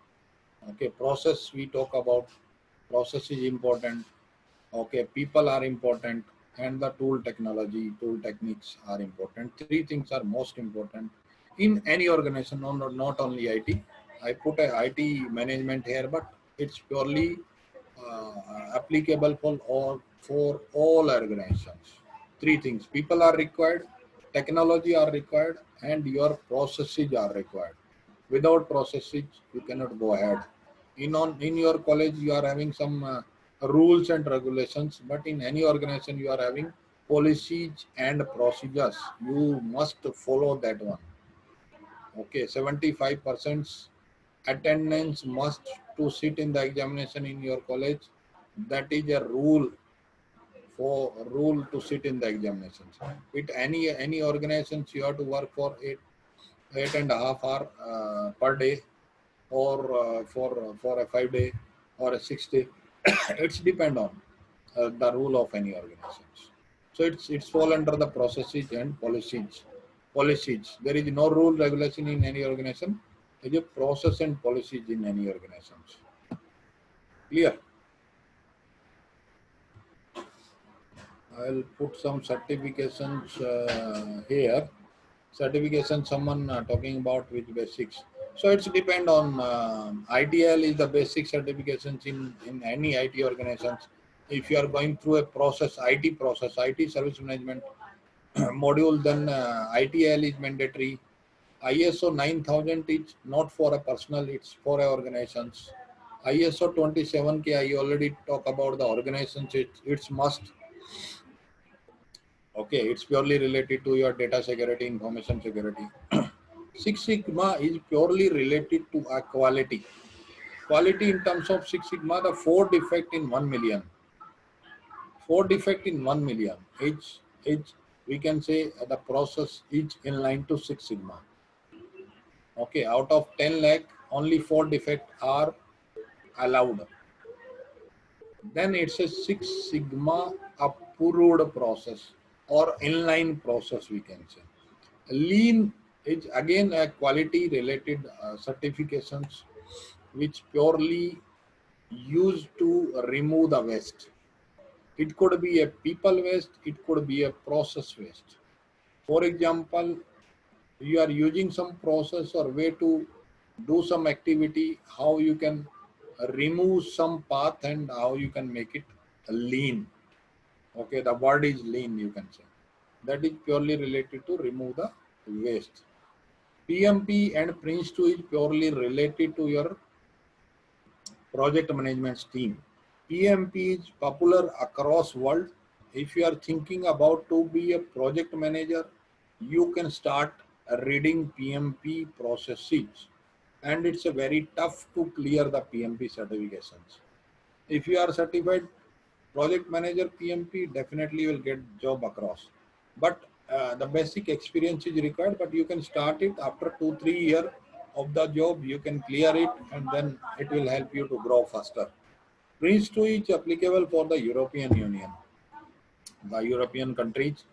Speaker 2: Okay, process we talk about. Process is important. Okay, people are important, and the tool technology, tool techniques are important. Three things are most important in any organization, not only IT. I put a IT management here, but it's purely applicable for all organizations. Three things: people are required, technology are required, and your processes are required. Without processes, you cannot go ahead. In your college, you are having some rules and regulations, but in any organization, you are having policies and procedures. You must follow that one. Okay, 75% attendance must to sit in the examination in your college. That is a rule to sit in the examinations. With any organizations, you have to work for 8.5 hours per day, or for a 5 day or a 6 day. It's depend on the rule of any organizations. So it's fall under the processes and policies. Policies. There is no rule regulation in any organization. There is a process and policies in any organizations. Clear? I'll put some certifications here. Certification, someone talking about which basics. So it's depend on ITL is the basic certifications in any IT organizations. If you are going through a process, IT service management module, then ITL is mandatory. ISO 9000 is not for a personal, it's for a organizations. ISO 27K, I already talk about the organizations, it's must. Okay, it's purely related to your data security, information security. Six Sigma is purely related to a quality. Quality in terms of Six Sigma, the 4 defect in 1 million. 4 defect in 1 million. Each we can say the process is in line to Six Sigma. Okay, out of 10 lakh, only 4 defect are allowed. Then it's a Six Sigma approved process or inline process, we can say. Lean is again a quality related certifications which purely used to remove the waste. It could be a people waste, it could be a process waste. For example, you are using some process or way to do some activity, how you can remove some path and how you can make it lean. Okay, the word is lean, you can say. That is purely related to remove the waste. PMP and Prince2 is purely related to your project management team. PMP is popular across world. If you are thinking about to be a project manager, you can start reading PMP processes, and it's a very tough to clear the PMP certifications. If you are certified project manager PMP, definitely will get job across. But the basic experience is required, but you can start it after 2-3 years of the job, you can clear it, and then it will help you to grow faster. Prince2 is applicable for the European Union. The European countries,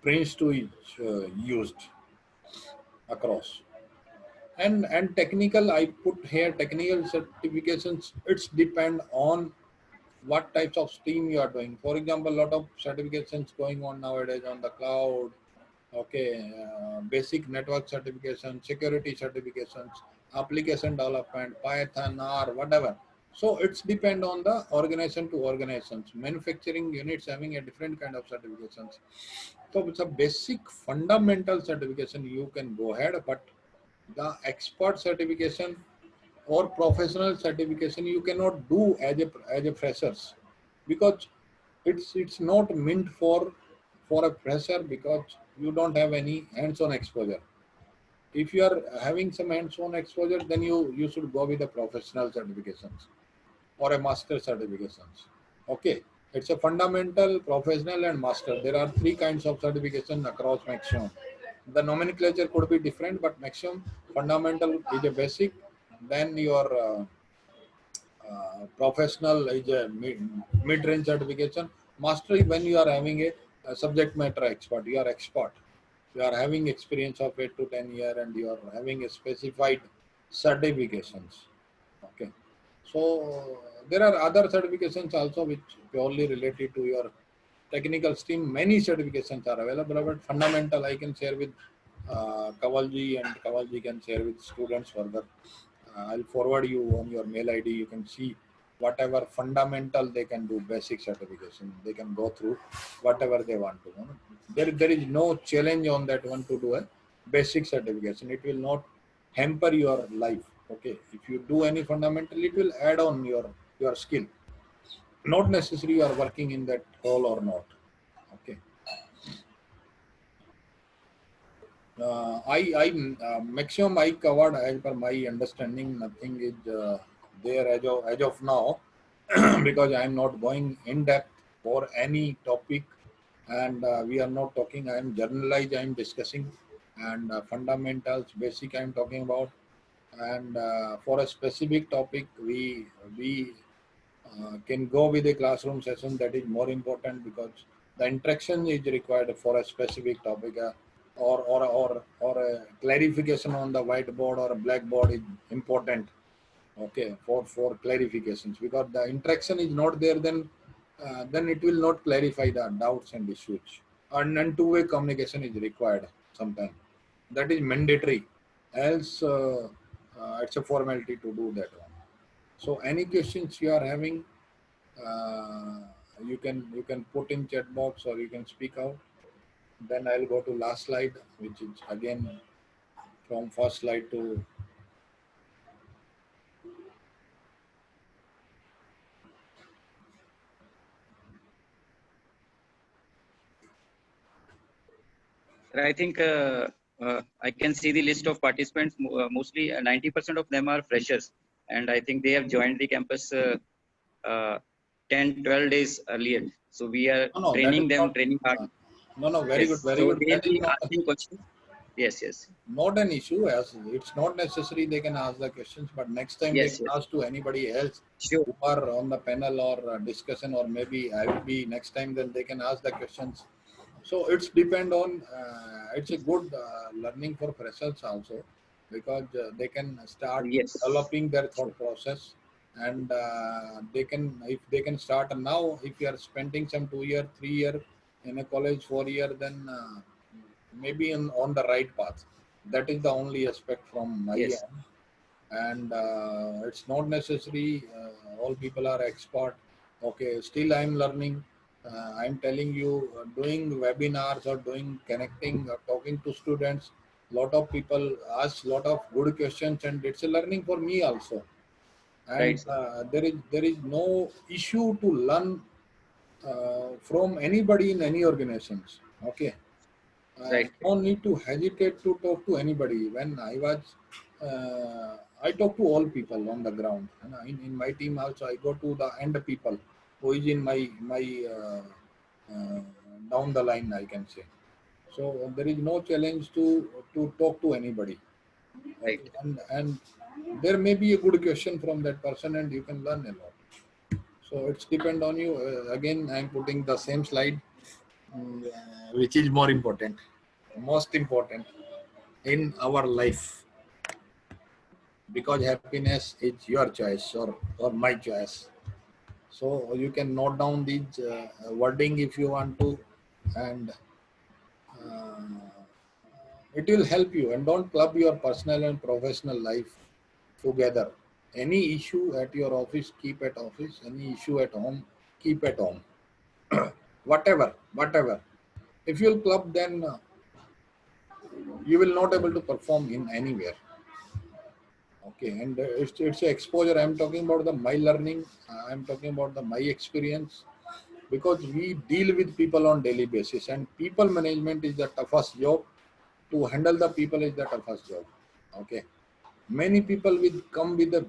Speaker 2: Prince2 is used across. And technical, I put here technical certifications. It's depend on what types of stream you are doing. For example, a lot of certifications going on nowadays on the cloud. Okay, basic network certification, security certifications, application development, Python, R, whatever. So it's depend on the organization to organizations. Manufacturing units having a different kind of certifications. So it's a basic fundamental certification you can go ahead, but the expert certification or professional certification you cannot do as a freshers, because it's not meant for a fresher, because you don't have any hands-on exposure. If you are having some hands-on exposure, then you should go with the professional certifications or a master certifications. Okay, it's a fundamental, professional, and master. There are three kinds of certification across Maximum. The nomenclature could be different, but Maximum fundamental is a basic. Then your professional is a mid-range certification. Master is when you are having a subject matter expert. You are expert. You are having experience of 8 to 10 years, and you are having a specified certifications. Okay. So there are other certifications also which purely related to your technical stream. Many certifications are available, but fundamental I can share with Kawalji, and Kawalji can share with students further. I'll forward you on your mail ID. You can see whatever fundamental they can do, basic certification. They can go through whatever they want to. There is no challenge on that one to do a basic certification. It will not hamper your life. Okay, if you do any fundamental, it will add on your skill. Not necessary you are working in that role or not. Okay. Maximum I covered as per my understanding. Nothing is there as of now, because I am not going in depth for any topic, and we are not talking. I am generalized. I am discussing, and fundamentals, basic. I am talking about, and for a specific topic, we can go with a classroom session. That is more important, because the interaction is required for a specific topic, or a clarification on the whiteboard or a blackboard is important. Okay, for clarifications, because the interaction is not there, then it will not clarify the doubts and issues. And two-way communication is required sometimes. That is mandatory. Else, it's a formality to do that one. So any questions you are having, uh, you can put in chat box, or you can speak out. Then I'll go to last slide, which is again from first slide to.
Speaker 1: I think I can see the list of participants. Mostly 90% of them are freshers, and I think they have joined the campus uh, 10, 12 days earlier. So we are
Speaker 2: No, no, that is
Speaker 1: training them,
Speaker 2: not.
Speaker 1: training hard.
Speaker 2: No, very
Speaker 1: Yes.
Speaker 2: good, very
Speaker 1: So
Speaker 2: good.
Speaker 1: they
Speaker 2: That
Speaker 1: will
Speaker 2: is
Speaker 1: be
Speaker 2: not
Speaker 1: asking questions. Yes, yes,
Speaker 2: not an issue, as it's not necessary they can ask the questions, but next time they
Speaker 1: yes,
Speaker 2: can
Speaker 1: yes.
Speaker 2: ask to anybody else
Speaker 1: Sure.
Speaker 2: who are on the panel or discussion, or maybe I will be next time, then they can ask the questions. So it's depend on, it's a good learning for freshers also, because they can start
Speaker 1: Yes.
Speaker 2: developing their
Speaker 1: Sure.
Speaker 2: thought process, and they can, if they can start now, if you are spending some 2 year 3 year in a college 4 year, then maybe on the right path. That is the only aspect from my
Speaker 1: Yes.
Speaker 2: end. And it's not necessary all people are expert. Okay, still I'm learning. I'm telling you, doing webinars or doing connecting or talking to students, lot of people ask lot of good questions, and it's a learning for me also.
Speaker 1: Right,
Speaker 2: And
Speaker 1: sir.
Speaker 2: there is no issue to learn from anybody in any organizations. Okay,
Speaker 1: Right.
Speaker 2: no need to hesitate to talk to anybody. When I talk to all people on the ground. And in my team also, I go to the end people who is in my uh, down the line, I can say. So there is no challenge to talk to anybody.
Speaker 1: Right.
Speaker 2: Okay, and there may be a good question from that person, and you can learn a lot. So it's depend on you. Again, I'm putting the same slide, which is more important, most important in our life, because happiness is your choice, or my choice. So you can note down these wording if you want to, and uh, it will help you. And don't club your personal and professional life together. Any issue at your office, keep at office. Any issue at home, keep at home. Whatever. If you'll club, then you will not able to perform in anywhere. Okay, and it's exposure. I'm talking about the my learning. I'm talking about the my experience, because we deal with people on daily basis, and people management is the toughest job. To handle the people is the toughest job. Okay, many people will come with a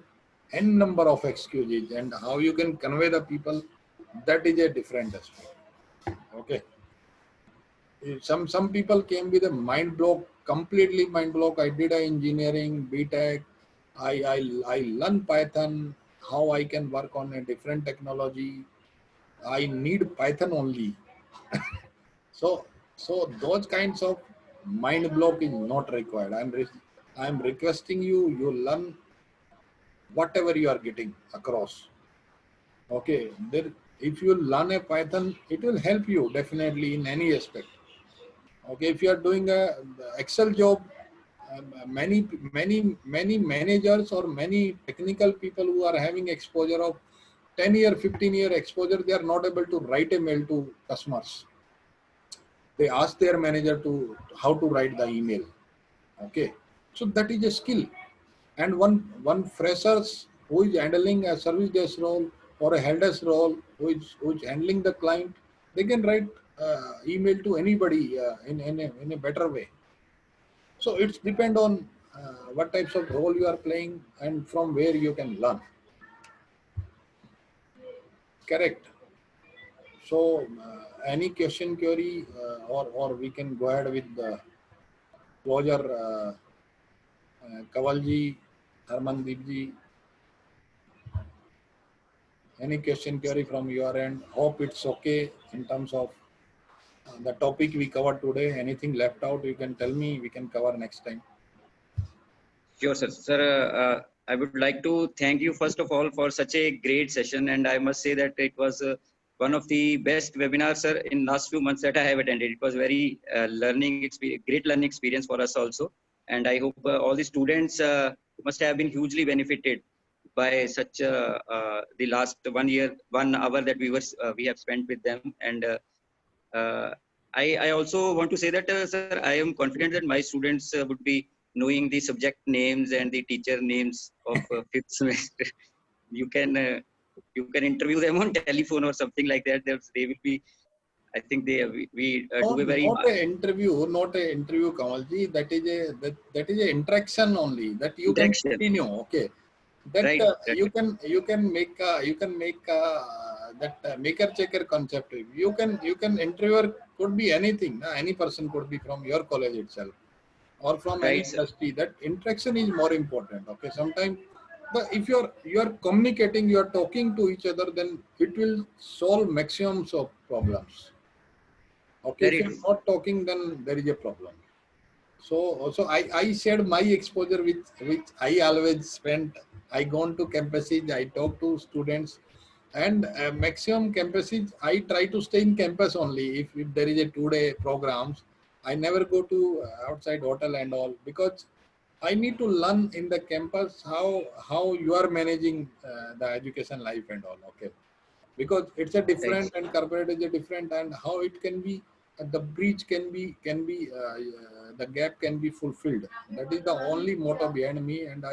Speaker 2: n number of excuses, and how you can convey the people, that is a different aspect. Okay, some people came with a mind block, completely mind block. I did a engineering BTech. I learn Python, how I can work on a different technology. I need Python only. So those kinds of mind block is not required. I'm requesting you learn whatever you are getting across. Okay, there, if you learn a Python, it will help you definitely in any aspect. Okay, if you are doing a Excel job, many managers or many technical people who are having exposure of 10-year, 15-year exposure, they are not able to write a mail to customers. They ask their manager to how to write the email. Okay, so that is a skill. And one freshers who is handling a service desk role or a help desk role, who is handling the client, they can write email to anybody in a better way. So it's depend on what types of role you are playing and from where you can learn. Correct. So any question, query, or we can go ahead with the closure. Kavalji, Harmandeep ji, any question, query from your end? Hope it's okay in terms of the topic we covered today. Anything left out, you can tell me. We can cover next time.
Speaker 1: Sure, sir. Sir, I would like to thank you first of all for such a great session, and I must say that it was one of the best webinars, sir, in last few months that I have attended. It was very learning experience, great learning experience for us also, and I hope all the students must have been hugely benefited by such the last 1 year, 1 hour that we have spent with them. And uh, I also want to say that, sir, I am confident that my students would be knowing the subject names and the teacher names of fifth semester. You can you can interview them on telephone or something like that. They will be. I think we do a very
Speaker 2: Not a interview, Kamalji. That is a interaction only. That you can
Speaker 1: interaction.
Speaker 2: continue. Okay, that
Speaker 1: Right. Right.
Speaker 2: you can make that maker checker concept. You can interviewer could be anything. Any person could be from your college itself or from any
Speaker 1: Right, sir.
Speaker 2: industry. That interaction is more important. Okay, sometimes if you're communicating, you're talking to each other, then it will solve maximums of problems. Okay, if
Speaker 1: Very
Speaker 2: you're
Speaker 1: true.
Speaker 2: not talking, then there is a problem. So I shared my exposure which I always spent. I gone to campuses, I talk to students, and maximum campuses I try to stay in campus only. If there is a 2-day programs, I never go to outside hotel and all, because I need to learn in the campus how you are managing the education life and all. Okay, because it's a
Speaker 1: Right.
Speaker 2: different and corporate is a different, and how it can be the breach can be the gap can be fulfilled. That is the only motto behind me, and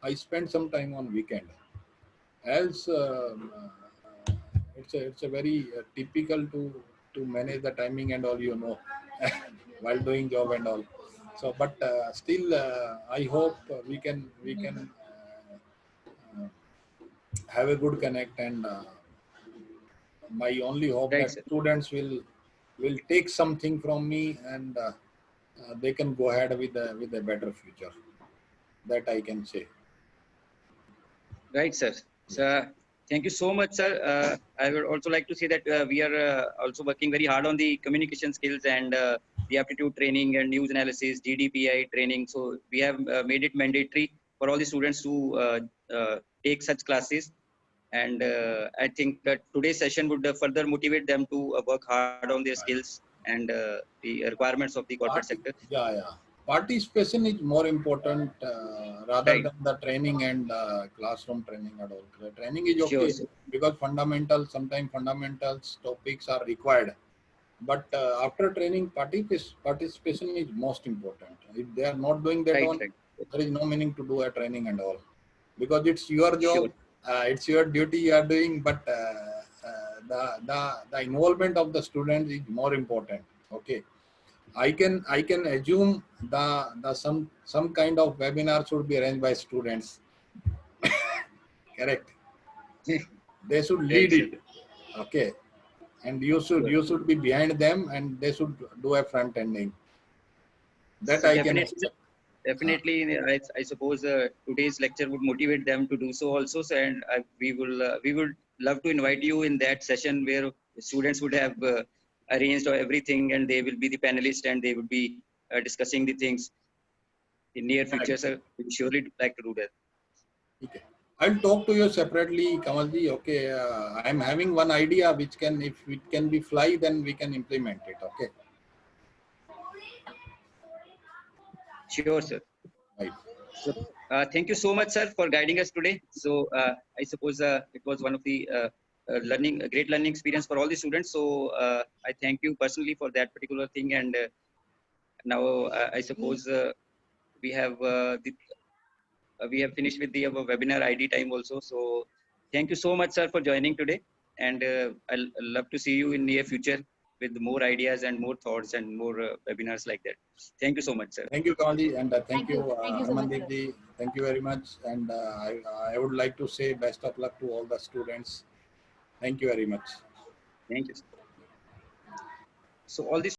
Speaker 2: I spend some time on weekend. Else it's a very typical to manage the timing and all, while doing job and all. So but still I hope we can uh, have a good connect, and my only hope
Speaker 1: Right,
Speaker 2: that
Speaker 1: sir.
Speaker 2: students will take something from me, and they can go ahead with a better future. That I can say.
Speaker 1: Right, sir.
Speaker 2: Yes.
Speaker 1: So, thank you so much, sir. I would also like to say that we are also working very hard on the communication skills and the aptitude training and news analysis, GDPI training. So, we have made it mandatory for all the students to take such classes. And I think that today's session would further motivate them to work hard on their skills and the requirements of the corporate sector.
Speaker 2: Yeah, yeah. participation is more important rather
Speaker 1: Right.
Speaker 2: than the training and classroom training and all. The training is
Speaker 1: Sure,
Speaker 2: okay
Speaker 1: sir.
Speaker 2: because fundamentals, sometimes fundamentals topics are required. But after training, participation is most important. If they are not doing that
Speaker 1: Right,
Speaker 2: one,
Speaker 1: right.
Speaker 2: there is no meaning to do a training and all. Because it's your
Speaker 1: Sure.
Speaker 2: job, it's your duty you are doing, but the involvement of the student is more important. Okay. I can assume the some kind of webinar should be arranged by students. Correct. They should
Speaker 1: Right,
Speaker 2: lead
Speaker 1: sir.
Speaker 2: it. Okay. And
Speaker 1: Sure.
Speaker 2: you should be behind them and they should do a front ending. That
Speaker 1: So
Speaker 2: I can
Speaker 1: definitely,
Speaker 2: expect.
Speaker 1: definitely, I suppose today's lecture would motivate them to do so also. So, and we would love to invite you in that session where students would have arranged everything, and they will be the panelists, and they would be discussing the things in near future.
Speaker 2: Correct.
Speaker 1: So, we surely like to do that.
Speaker 2: Okay. I'll talk to you separately, Kamalji. Okay. I'm having one idea which can, if it can be fly, then we can implement it. Okay.
Speaker 1: Sure, sir.
Speaker 2: Right.
Speaker 1: So, thank you so much, sir, for guiding us today. So, I suppose it was one of the learning, a great learning experience for all the students. So, I thank you personally for that particular thing. And now, I suppose we have finished with the webinar ID time also. So, thank you so much, sir, for joining today. And I'll love to see you in near future with more ideas and more thoughts and more webinars like that. Thank you so much, sir.
Speaker 2: Thank you, Kamalji, and thank you,
Speaker 3: Thank you so much, sir.
Speaker 2: Harmandeep ji. Thank you very much. And I would like to say best of luck to all the students. Thank you very much.
Speaker 1: Thank you, sir. So, all these